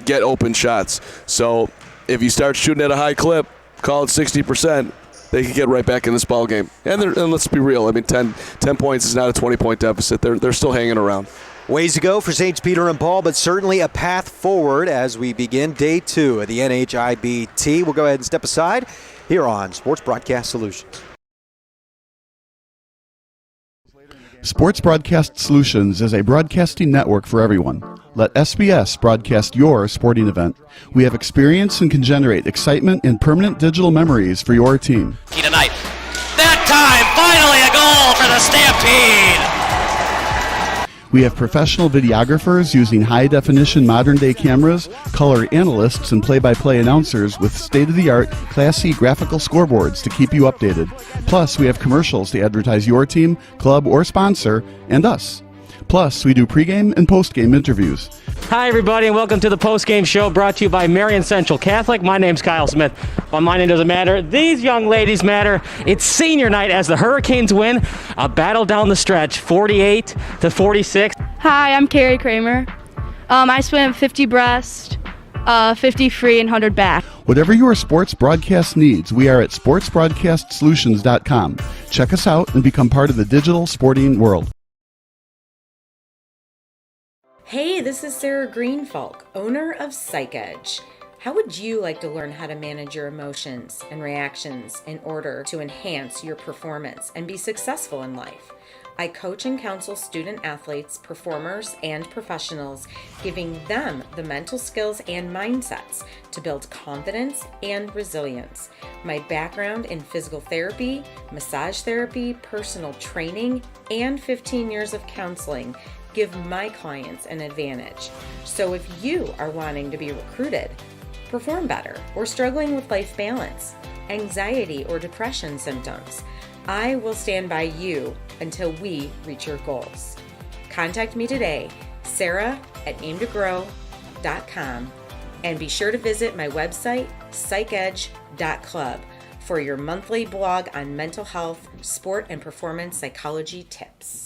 get open shots. So if you start shooting at a high clip, call it 60%, they could get right back in this ball game. And let's be real. I mean, 10 points is not a 20-point deficit. They're still hanging around. Ways to go for St. Peter and Paul, but certainly a path forward as we begin day 2 of the NHIBT. We'll go ahead and step aside here on Sports Broadcast Solutions. Sports Broadcast Solutions is a broadcasting network for everyone. Let SBS broadcast your sporting event. We have experience and can generate excitement and permanent digital memories for your team. Tonight. That time, finally a goal for the Stampede! We have professional videographers using high-definition modern-day cameras, color analysts, and play-by-play announcers with state-of-the-art, classy graphical scoreboards to keep you updated. Plus, we have commercials to advertise your team, club, or sponsor, and us. Plus, we do pregame and postgame interviews. Hi, everybody, and welcome to the Postgame Show brought to you by Marion Central Catholic. My name's Kyle Smith, but my name doesn't matter. These young ladies matter. It's senior night as the Hurricanes win a battle down the stretch, 48-46. Hi, I'm Carrie Kramer. I swim 50 breast, 50 free, and 100 back. Whatever your sports broadcast needs, we are at sportsbroadcastsolutions.com. Check us out and become part of the digital sporting world. Hey, this is Sarah Greenfalk, owner of PsychEdge. How would you like to learn how to manage your emotions and reactions in order to enhance your performance and be successful in life? I coach and counsel student athletes, performers, and professionals, giving them the mental skills and mindsets to build confidence and resilience. My background in physical therapy, massage therapy, personal training, and 15 years of counseling give my clients an advantage. So if you are wanting to be recruited, perform better, or struggling with life balance, anxiety, or depression symptoms, I will stand by you until we reach your goals. Contact me today, sarah@aimtogrow.com, and be sure to visit my website, psychedge.club, for your monthly blog on mental health, sport, and performance psychology tips.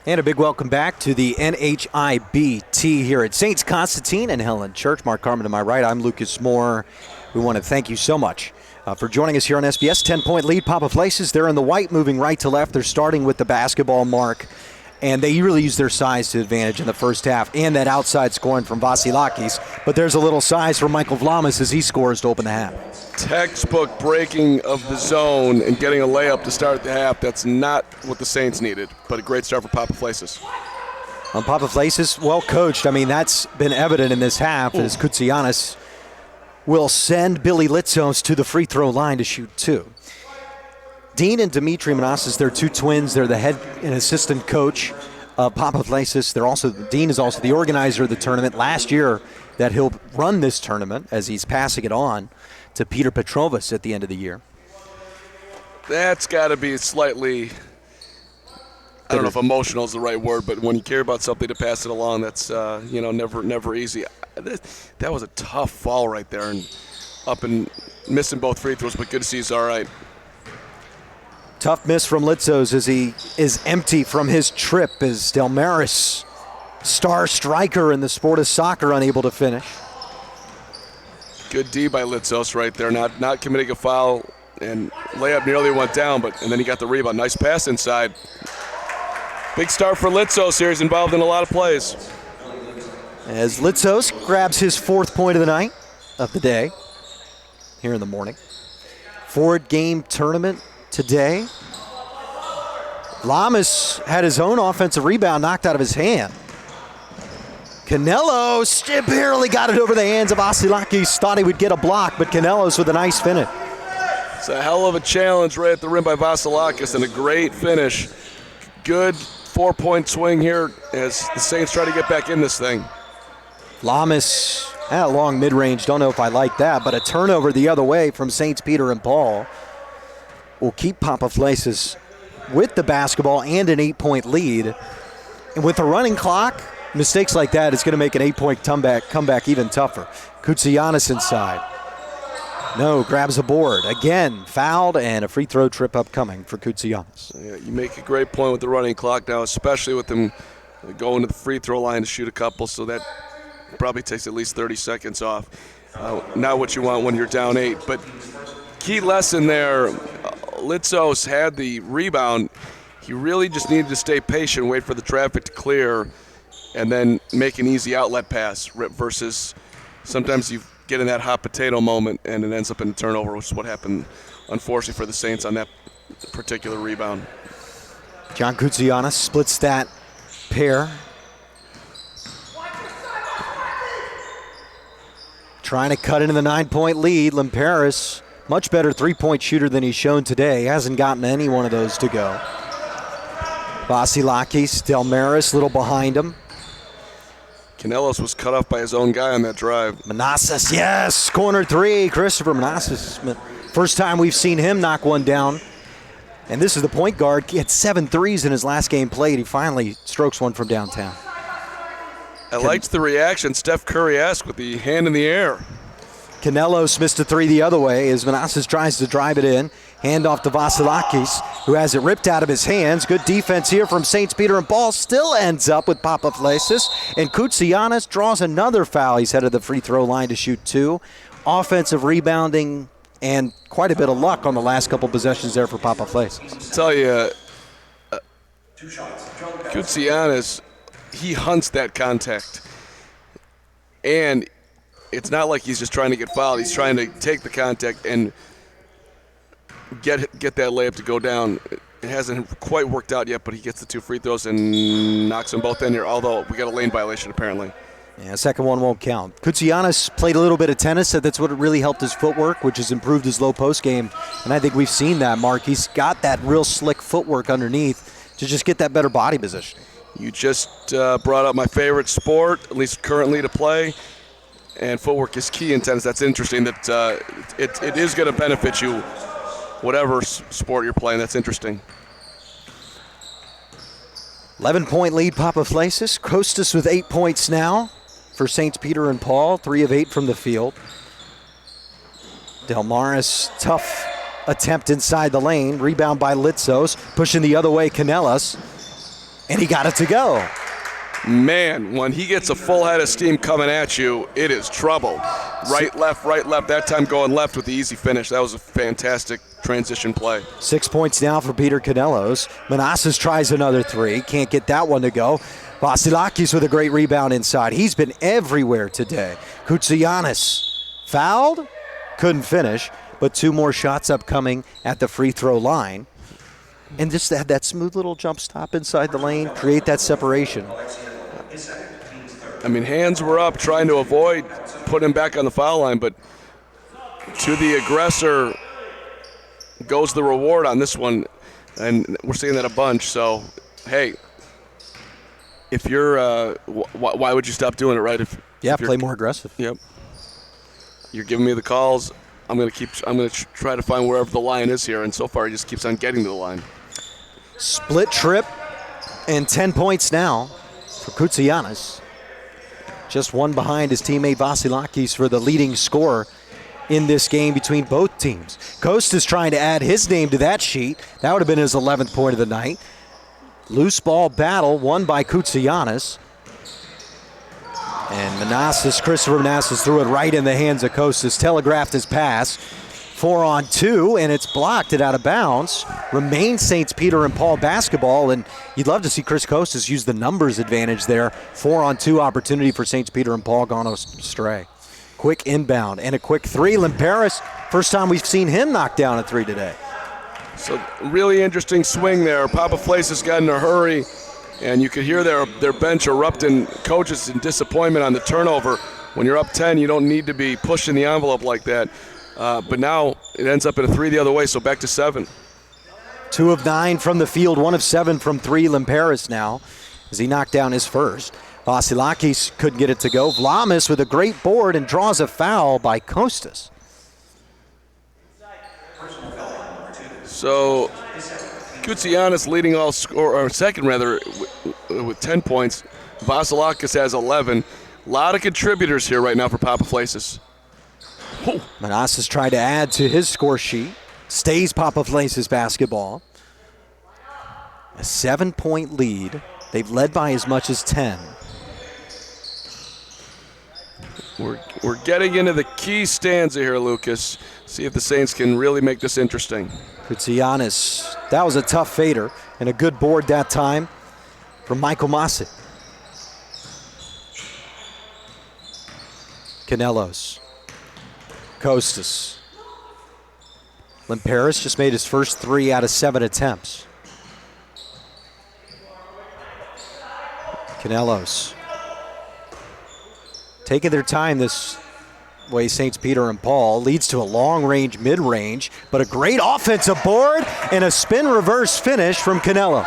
And a big welcome back to the NHIBT here at Saints Constantine and Helen Church. Mark Carmen to my right, I'm Lucas Moore. We want to thank you so much for joining us here on SBS. 10-point lead, Papaflessas. They're in the white, moving right to left. They're starting with the basketball, Mark. And they really use their size to advantage in the first half and that outside scoring from Vasilakis. But there's a little size from Michael Vlamas as he scores to open the half. Textbook breaking of the zone and getting a layup to start the half. That's not what the Saints needed, but a great start for Papaflessas. On Papaflessas, well coached. I mean, that's been evident in this half as Koutsianis will send Billy Litzos to the free throw line to shoot two. Dean and Dimitri Manassas, they're two twins. They're the head and assistant coach of Papaflessas. Dean is also the organizer of the tournament. Last year that he'll run this tournament as he's passing it on to Peter Petrovas at the end of the year. That's got to be slightly, I don't know if emotional is the right word, but when you care about something to pass it along, that's never easy. That was a tough fall right there, and up and missing both free throws, but good to see he's all right. Tough miss from Litzos as he is empty from his trip as Delmaris, star striker in the sport of soccer, unable to finish. Good D by Litzos right there, not committing a foul, and layup nearly went down, and then he got the rebound. Nice pass inside. Big start for Litzos here. He's involved in a lot of plays. As Litzos grabs his 4th point of the night, of the day, here in the morning. 4-game tournament today. Lamas had his own offensive rebound knocked out of his hand. Canelo barely got it over the hands of Vasilakis. Thought he would get a block, but Canelos with a nice finish. It's a hell of a challenge right at the rim by Vasilakis and a great finish. Good 4-point swing here as the Saints try to get back in this thing. Lamas at long mid-range, don't know if I like that, but a turnover the other way from Saints Peter and Paul will keep Papaflessas with the basketball and an 8-point lead. And with the running clock, mistakes like that is going to make an 8-point comeback even tougher. Koutsianis inside. No, grabs a board. Again, fouled, and a free throw trip upcoming for Koutsianis. Yeah, you make a great point with the running clock now, especially with them going to the free throw line to shoot a couple, so that probably takes at least 30 seconds off. Not what you want when you're down 8. But key lesson there, Litzos had the rebound. He really just needed to stay patient, wait for the traffic to clear, and then make an easy outlet pass versus sometimes you get in that hot potato moment and it ends up in a turnover, which is what happened, unfortunately, for the Saints on that particular rebound. John Koutsianis splits that pair. Trying to cut into the 9-point lead. Limperis, much better 3-point shooter than he's shown today. Hasn't gotten any one of those to go. Vasilakis, Delmaris, little behind him. Canelos was cut off by his own guy on that drive. Manassas, yes, corner 3. Christopher Manassas, first time we've seen him knock one down. And this is the point guard. He had 7 threes in his last game played. He finally strokes one from downtown. I liked the reaction, Steph Curry-esque with the hand in the air. Canelos missed a 3 the other way as Manassas tries to drive it in. Hand off to Vasilakis, who has it ripped out of his hands. Good defense here from Saints Peter and Paul. Still ends up with Papaflessas. And Koutsianis draws another foul. He's headed the free throw line to shoot 2. Offensive rebounding and quite a bit of luck on the last couple possessions there for Papaflessas. Tell you, Koutsianis, he hunts that contact. And it's not like he's just trying to get fouled. He's trying to take the contact and get that layup to go down. It hasn't quite worked out yet, but he gets the 2 free throws and knocks them both in here, although we got a lane violation apparently. Yeah, second one won't count. Koutsianis played a little bit of tennis, said that's what really helped his footwork, which has improved his low post game. And I think we've seen that, Mark. He's got that real slick footwork underneath to just get that better body position. You just brought up my favorite sport, at least currently to play, and footwork is key in tennis. That's interesting that it is going to benefit you, whatever sport you're playing. That's interesting. 11-point lead, Papaflessas. Kostas with 8 points now for Saints Peter and Paul. 3 of 8 from the field. Delmaris, tough attempt inside the lane. Rebound by Litzos. Pushing the other way, Canelos. And he got it to go. Man, when he gets a full head of steam coming at you, it is trouble. Right, left. That time going left with the easy finish. That was a fantastic transition play. 6 points now for Peter Canelos. Manassas tries another 3. Can't get that one to go. Vasilakis with a great rebound inside. He's been everywhere today. Koutsianis fouled. Couldn't finish, but 2 more shots upcoming at the free throw line. And just had that smooth little jump stop inside the lane, create that separation. I mean, hands were up trying to avoid putting him back on the foul line, but to the aggressor, goes the reward on this one, and we're seeing that a bunch. So, hey, if you're, why would you stop doing it, right? If play more aggressive. Yep. You're giving me the calls. I'm gonna try to find wherever the line is here, and so far he just keeps on getting to the line. Split trip and 10 points now for Koutsianis. Just one behind his teammate Vasilakis for the leading scorer in this game between both teams. Kostas trying to add his name to that sheet. That would have been his 11th point of the night. Loose ball battle won by Koutsianis. And Christopher Manassas threw it right in the hands of Kostas, telegraphed his pass. 4-on-2, and it's blocked it out of bounds. Remains St. Peter and Paul basketball, and you'd love to see Chris Kostas use the numbers advantage there. 4-on-2 opportunity for St. Peter and Paul gone astray. Quick inbound and a quick three. Limperis, first time we've seen him knock down a three today. So really interesting swing there. Papaflessas got in a hurry, and you could hear their bench erupting, coaches in disappointment on the turnover. When you're up 10, you don't need to be pushing the envelope like that. But now it ends up in a three the other way, so back to 7. 2 of 9 from the field, 1 of 7 from 3. Limperis now as he knocked down his first. Vasilakis couldn't get it to go. Vlamis with a great board and draws a foul by Kostas. So Koutsianis leading second with 10 points. Vasilakis has 11. A lot of contributors here right now for Papaflessas. Manassas tried to add to his score sheet. Stays Papaflessas basketball. A 7-point lead. They've led by as much as 10. We're getting into the key stanza here, Lucas. See if the Saints can really make this interesting. Koutsianis, that was a tough fader and a good board that time from Michael Masic. Canelos. Kostas. Limperis just made his first 3 out of 7 attempts. Canelos. Taking their time this way, St. Peter and Paul. Leads to a long-range, mid-range, but a great offensive board and a spin reverse finish from Canelos.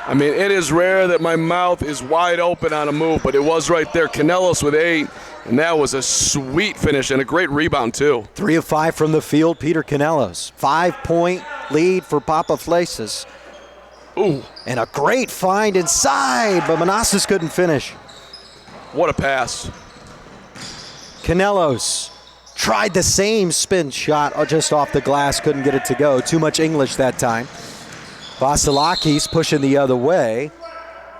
I mean, it is rare that my mouth is wide open on a move, but it was right there. Canelos with 8, and that was a sweet finish and a great rebound, too. 3 of 5 from the field, Peter Canelos. 5-point lead for Papaflessas. Ooh. And a great find inside, but Manassas couldn't finish. What a pass. Canelos tried the same spin shot just off the glass, couldn't get it to go. Too much English that time. Vasilakis pushing the other way,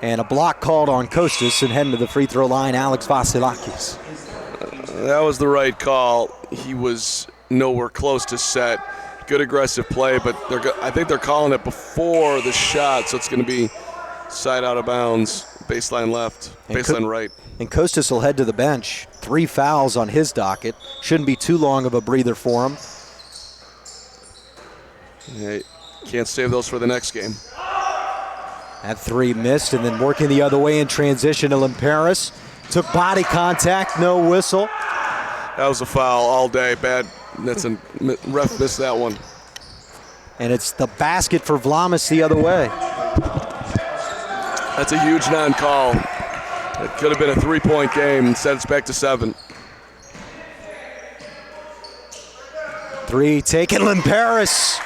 and a block called on Kostas, and heading to the free throw line, Alex Vasilakis. That was the right call. He was nowhere close to set. Good aggressive play, but I think they're calling it before the shot, so it's going to be side out of bounds, baseline left, baseline right. And Kostas will head to the bench. 3 fouls on his docket. Shouldn't be too long of a breather for him. Hey, can't save those for the next game. That 3 missed, and then working the other way in transition to Limperis. Took body contact, no whistle. That was a foul all day. Bad. Ref missed that one. And it's the basket for Vlamis the other way. That's a huge non-call. It could have been a 3-point game. Instead, it's back to 7. 3 taken. Limperis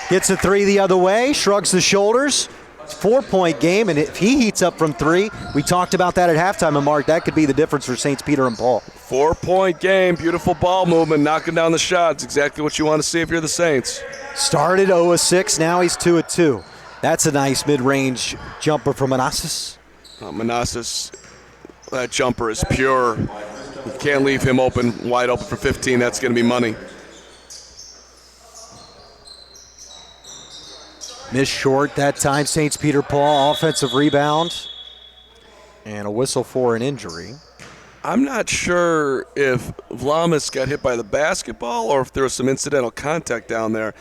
gets a 3 the other way, shrugs the shoulders. 4-point game, and if he heats up from 3, we talked about that at halftime, and Mark, that could be the difference for St. Peter and Paul. 4-point game, beautiful ball movement, knocking down the shots. Exactly what you want to see if you're the Saints. Started 0 of 6, now he's 2 of 2. That's a nice mid-range jumper from Manassas. Manassas, that jumper is pure. You can't leave him wide open for 15. That's going to be money. Missed short that time, St. Peter Paul, offensive rebound. And a whistle for an injury. I'm not sure if Vlamis got hit by the basketball or if there was some incidental contact down there.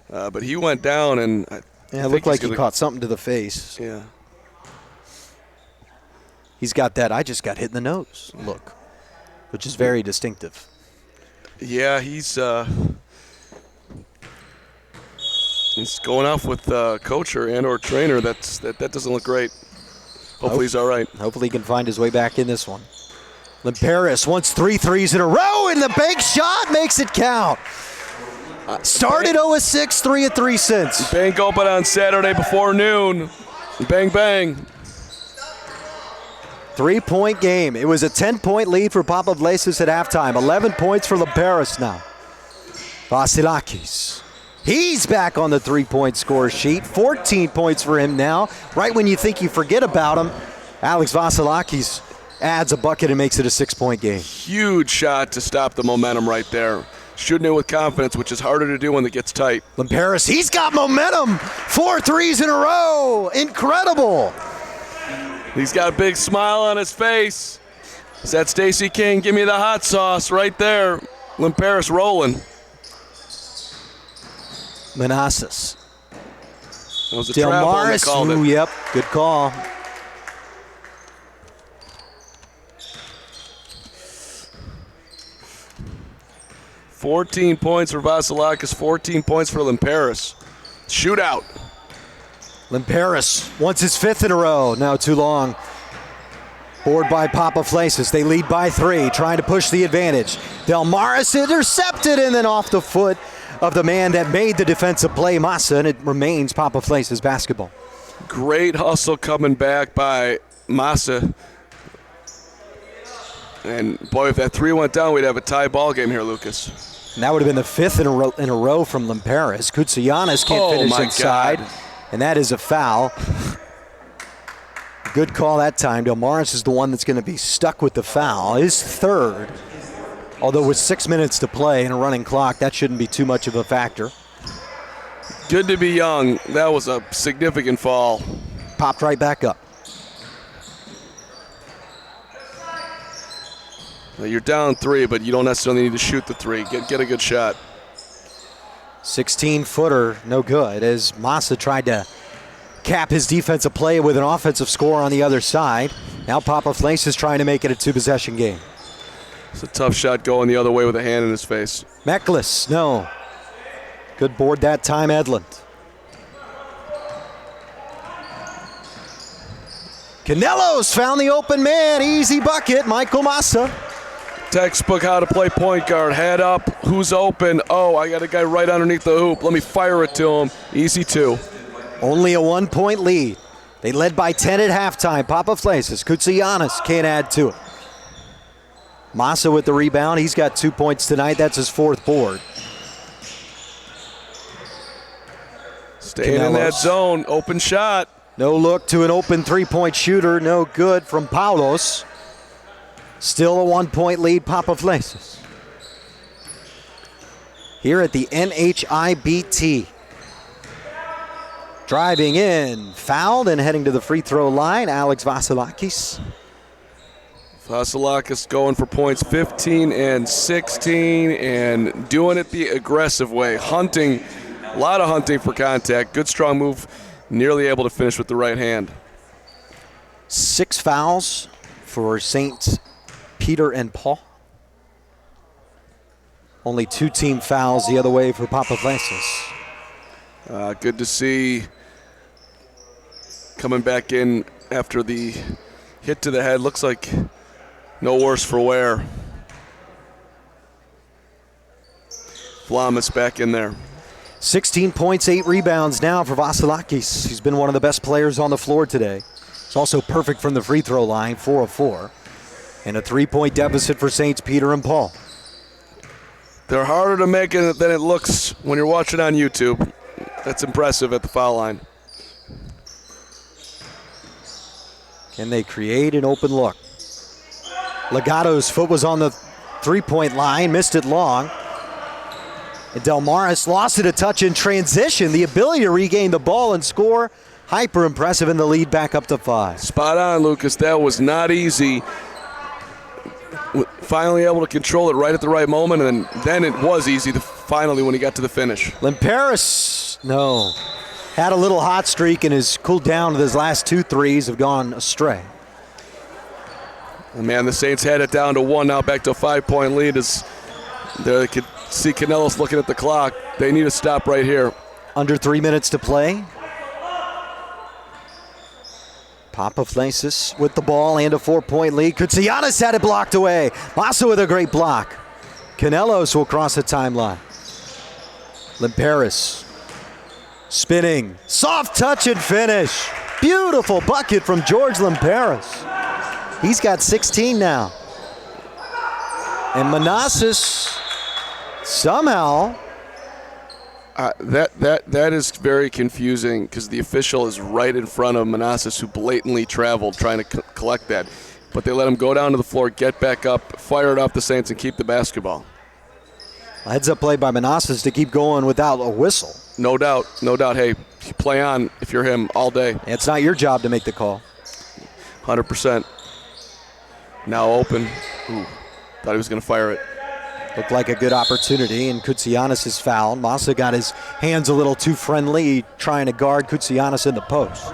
But he went down, and it looked like he caught something to the face. Yeah. He's got that I just got hit in the nose look, which is very distinctive. Yeah, he's He's going off with coach or trainer. That doesn't look great. Hopefully he's all right. Hopefully he can find his way back in this one. Limperis wants 3 threes in a row, and the bank shot makes it count. Started 0-6, 3 and 3 since. Bank open on Saturday before noon. Bang, bang. 3-point game. It was a 10-point lead for Papaflessas at halftime. 11 points for Limperis now. Vasilakis. He's back on the 3-point score sheet. 14 points for him now. Right when you think you forget about him, Alex Vasilakis adds a bucket and makes it a 6-point game. Huge shot to stop the momentum right there. Shooting it with confidence, which is harder to do when it gets tight. Limperis, he's got momentum. 4 threes in a row. Incredible. He's got a big smile on his face. Is that Stacey King? Give me the hot sauce right there. Limperis rolling. Manassas. That was a travel, they called it. Yep, good call. $14 points for Vasilakis, 14 points for Limperis. Shootout. Limperis wants his 5th in a row. Now too long. Board by Papaflessas. They lead by 3, trying to push the advantage. Delmaris intercepted and then off the foot of the man that made the defensive play, Massa, and it remains Papaflessas basketball. Great hustle coming back by Massa. And boy, if that 3 went down, we'd have a tie ball game here, Lucas. And that would have been the 5th in a row from Limperis. Koutsianis can't finish inside, and that is a foul. Good call that time. Delmaris is the one that's going to be stuck with the foul. His 3rd. Although with 6 minutes to play and a running clock, that shouldn't be too much of a factor. Good to be young. That was a significant fall. Popped right back up. Well, you're down 3, but you don't necessarily need to shoot the 3. Get a good shot. 16-footer, no good, as Massa tried to cap his defensive play with an offensive score on the other side. Now Papaflessas is trying to make it a 2-possession game. It's a tough shot going the other way with a hand in his face. Meklis, no. Good board that time, Edlund. Canelos found the open man. Easy bucket, Michael Massa. Textbook how to play point guard. Head up, who's open? Oh, I got a guy right underneath the hoop. Let me fire it to him. Easy 2. Only a 1-point lead. They led by 10 at halftime. Papaflessas, Koutsianis can't add to it. Massa with the rebound. He's got 2 points tonight. That's his 4th board. Staying in that zone. Open shot. No look to an open 3-point shooter. No good from Paulos. Still a 1-point lead, Papaflessas. Here at the NHIBT. Driving in, fouled, and heading to the free throw line, Alex Vasilakis. Vasilakis going for points 15 and 16 and doing it the aggressive way. Hunting, a lot of hunting for contact. Good strong move, nearly able to finish with the right hand. 6 fouls for St. Peter and Paul. Only 2 team fouls the other way for Papaflessas. Good to see coming back in after the hit to the head. Looks like no worse for wear. Flamis back in there. 16 points, 8 rebounds now for Vasilakis. He's been one of the best players on the floor today. He's also perfect from the free throw line, 4 of 4. And a 3-point deficit for St. Peter and Paul. They're harder to make than it looks when you're watching on YouTube. That's impressive at the foul line. Can they create an open look? Legato's foot was on the 3-point line, missed it long. And Delmaris lost it a touch in transition. The ability to regain the ball and score, hyper impressive, in the lead back up to 5. Spot on, Lucas. That was not easy. Finally able to control it right at the right moment, and then it was easy finally when he got to the finish. Limperis, no. Had a little hot streak and has cooled down with his last 2 threes have gone astray. And man, the Saints had it down to 1, now back to a 5-point lead. As they could see Canelos looking at the clock. They need to stop right here. Under 3 minutes to play. Papaflessas with the ball and a 4-point lead. Koutsianis had it blocked away. Massa with a great block. Canelos will cross the timeline. Limperis spinning. Soft touch and finish. Beautiful bucket from George Limperis. He's got 16 now. And Manassas somehow... That is very confusing because the official is right in front of Manassas, who blatantly traveled trying to collect that. But they let him go down to the floor, get back up, fire it off the Saints, and keep the basketball. Heads up play by Manassas to keep going without a whistle. No doubt, no doubt. Hey, play on if you're him all day. It's not your job to make the call. 100%. Now open. Ooh, thought he was going to fire it. Looked like a good opportunity, and Koutsianis is fouled. Massa got his hands a little too friendly, trying to guard Koutsianis in the post.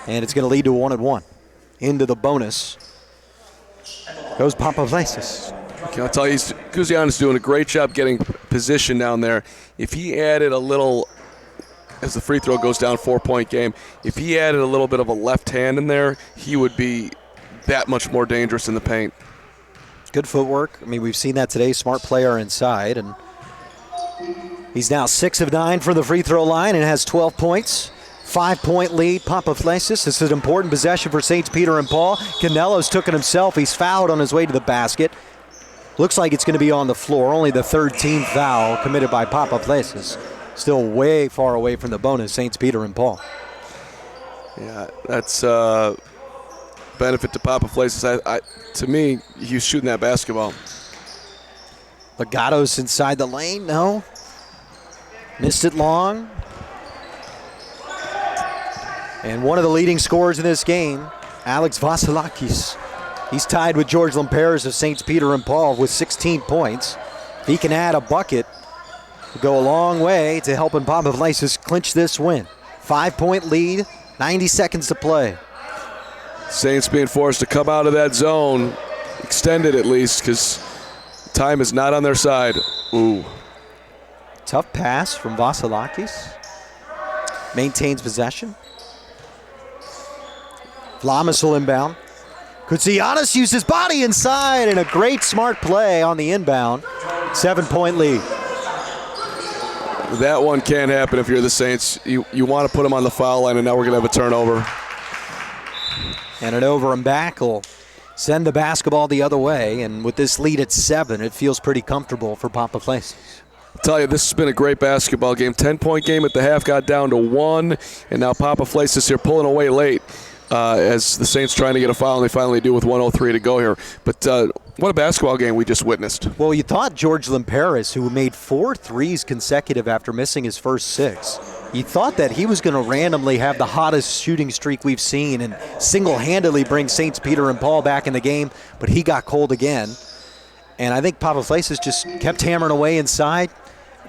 And it's going to lead to a 1-1. Into the bonus goes Papaflessas. Can I tell you, Koutsianis doing a great job getting position down there. If he added a little, as the free throw goes down, 4-point game, if he added a little bit of a left hand in there, he would be that much more dangerous in the paint. Good footwork. I mean, we've seen that today. Smart player inside. And he's now 6 of 9 from the free throw line and has 12 points. 5-point lead, Papaflessas. This is an important possession for St. Peter and Paul. Canelos took it himself. He's fouled on his way to the basket. Looks like it's going to be on the floor. Only the third team foul committed by Papaflessas. Still way far away from the bonus, St. Peter and Paul. Yeah, that's benefit to Papaflessas. To me, he was shooting that basketball. Legato's inside the lane. No. Missed it long. And one of the leading scorers in this game, Alex Vasilakis. He's tied with George Limperis of St. Peter and Paul with 16 points. If he can add a bucket, it'll go a long way to helping Papaflessas clinch this win. 5-point lead, 90 seconds to play. Saints being forced to come out of that zone, extended at least, because time is not on their side. Ooh. Tough pass from Vasilakis. Maintains possession. Vlamis will inbound. Koutsianis used his body inside, and a great smart play on the inbound. 7-point lead. That one can't happen if you're the Saints. You want to put them on the foul line, and now we're going to have a turnover. And an over and back will send the basketball the other way. And with this lead at 7, it feels pretty comfortable for Papaflessas. I'll tell you, this has been a great basketball game. 10-point game at the half, got down to 1. And now Papaflessas here pulling away late as the Saints trying to get a foul, and they finally do with 1:03 to go here. But what a basketball game we just witnessed. Well, you thought George Limperis, who made 4 threes consecutive after missing his first 6, you thought that he was going to randomly have the hottest shooting streak we've seen and single-handedly bring St. Peter and Paul back in the game, but he got cold again. And I think Papaflessas just kept hammering away inside.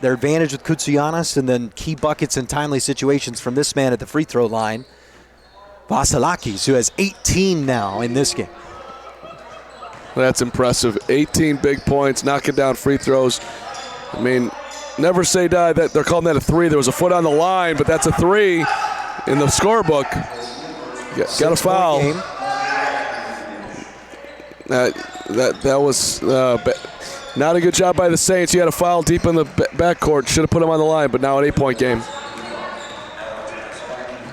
Their advantage with Koutsianis, and then key buckets in timely situations from this man at the free throw line, Vasilakis, who has 18 now in this game. That's impressive. 18 big points, knocking down free throws. I mean, never say die. That they're calling that a 3. There was a foot on the line, but that's a 3 in the scorebook. Got a foul. That was not a good job by the Saints. You had a foul deep in the backcourt. Should have put him on the line, but now an 8-point game.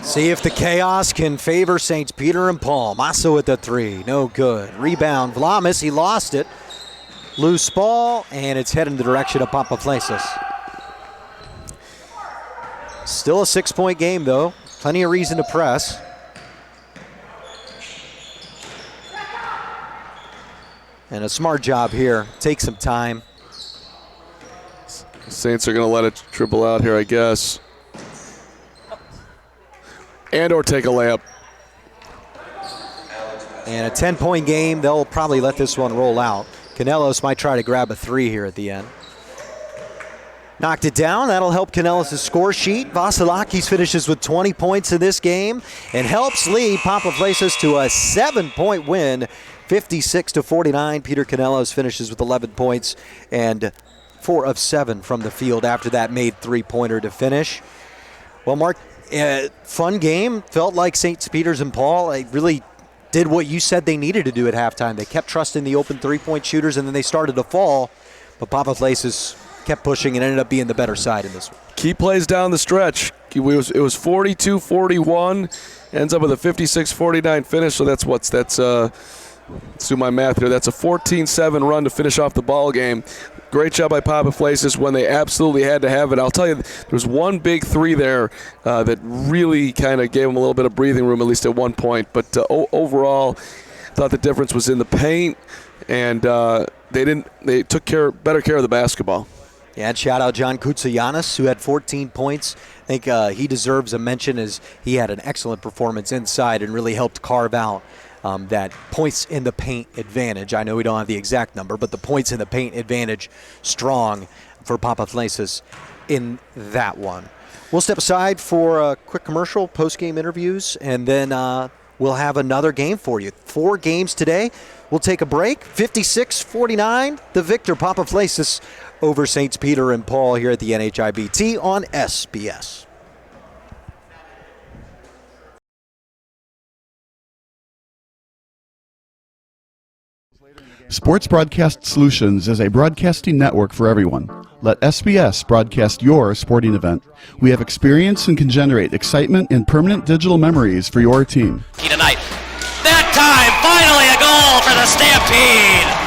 See if the chaos can favor St. Peter and Paul. Massa with the 3. No good. Rebound. Vlamis, he lost it. Loose ball, and it's heading in the direction of Papaflessas. Still a 6-point game, though. Plenty of reason to press. And a smart job here. Take some time. Saints are going to let it dribble out here, I guess. And or take a layup. And a 10-point game, they'll probably let this one roll out. Canelos might try to grab a 3 here at the end. Knocked it down. That'll help Canelos' score sheet. Vasilakis finishes with 20 points in this game and helps lead Papaflessas to a 7-point win, 56-49. Peter Canelos finishes with 11 points and 4 of 7 from the field after that made three-pointer to finish. Well, Mark, fun game. Felt like St. Peter's and Paul really did what you said they needed to do at halftime. They kept trusting the open three-point shooters, and then they started to fall. But Papaflessas kept pushing and ended up being the better side in this one. Key plays down the stretch. It was 42-41. Ends up with a 56-49 finish. So let's do my math here. That's a 14-7 run to finish off the ball game. Great job by Papaflessas when they absolutely had to have it. I'll tell you, there was one big three there that really kind of gave them a little bit of breathing room, at least at one point. But overall, I thought the difference was in the paint, and they took better care of the basketball. Yeah, and shout out John Koutsayanis, who had 14 points. I think he deserves a mention as he had an excellent performance inside and really helped carve out that points in the paint advantage. I know we don't have the exact number, but the points in the paint advantage strong for Papaflessas in that one. We'll step aside for a quick commercial, post-game interviews, and then we'll have another game for you. 4 games today. We'll take a break. 56-49, the victor, Papaflessas over St. Peter and Paul here at the NHIBT on SBS. Sports Broadcast Solutions is a broadcasting network for everyone. Let SBS broadcast your sporting event. We have experience and can generate excitement and permanent digital memories for your team. Tonight. That time, finally a goal for the Stampede!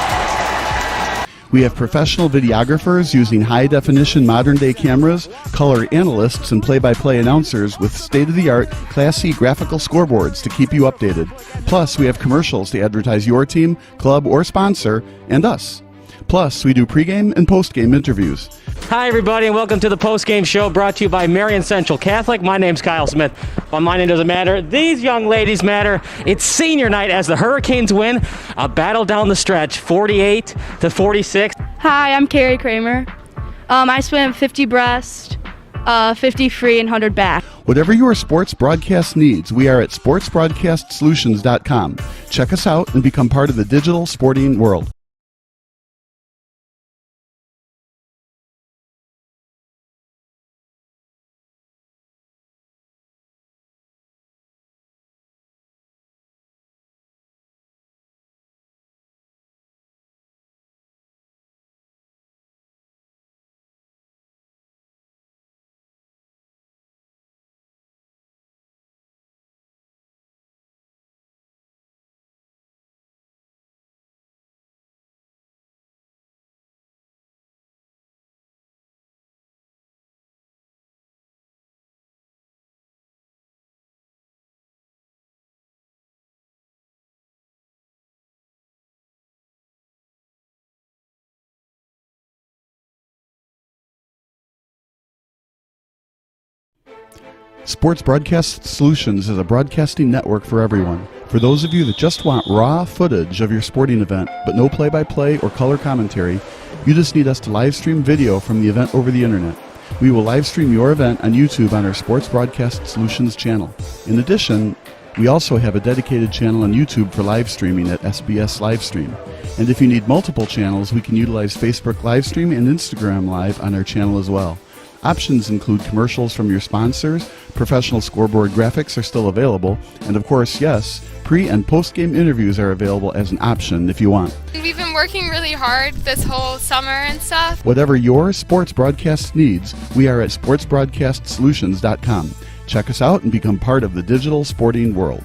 We have professional videographers using high-definition modern-day cameras, color analysts, and play-by-play announcers with state-of-the-art, classy graphical scoreboards to keep you updated. Plus, we have commercials to advertise your team, club, or sponsor, and us. Plus, we do pregame and postgame interviews. Hi, everybody, and welcome to the postgame show brought to you by Marion Central Catholic. My name's Kyle Smith, but my name doesn't matter. These young ladies matter. It's senior night as the Hurricanes win a battle down the stretch, 48-46. Hi, I'm Carrie Kramer. I swim 50 breast, 50 free, and 100 back. Whatever your sports broadcast needs, we are at sportsbroadcastsolutions.com. Check us out and become part of the digital sporting world. Sports Broadcast Solutions is a broadcasting network for everyone. For those of you that just want raw footage of your sporting event, but no play-by-play or color commentary, you just need us to live stream video from the event over the internet. We will live stream your event on YouTube on our Sports Broadcast Solutions channel. In addition, we also have a dedicated channel on YouTube for live streaming at SBS Livestream. And if you need multiple channels, we can utilize Facebook Livestream and Instagram Live on our channel as well. Options include commercials from your sponsors, professional scoreboard graphics are still available, and of course, yes, pre- and post-game interviews are available as an option if you want. We've been working really hard this whole summer and stuff. Whatever your sports broadcast needs, we are at sportsbroadcastsolutions.com. Check us out and become part of the digital sporting world.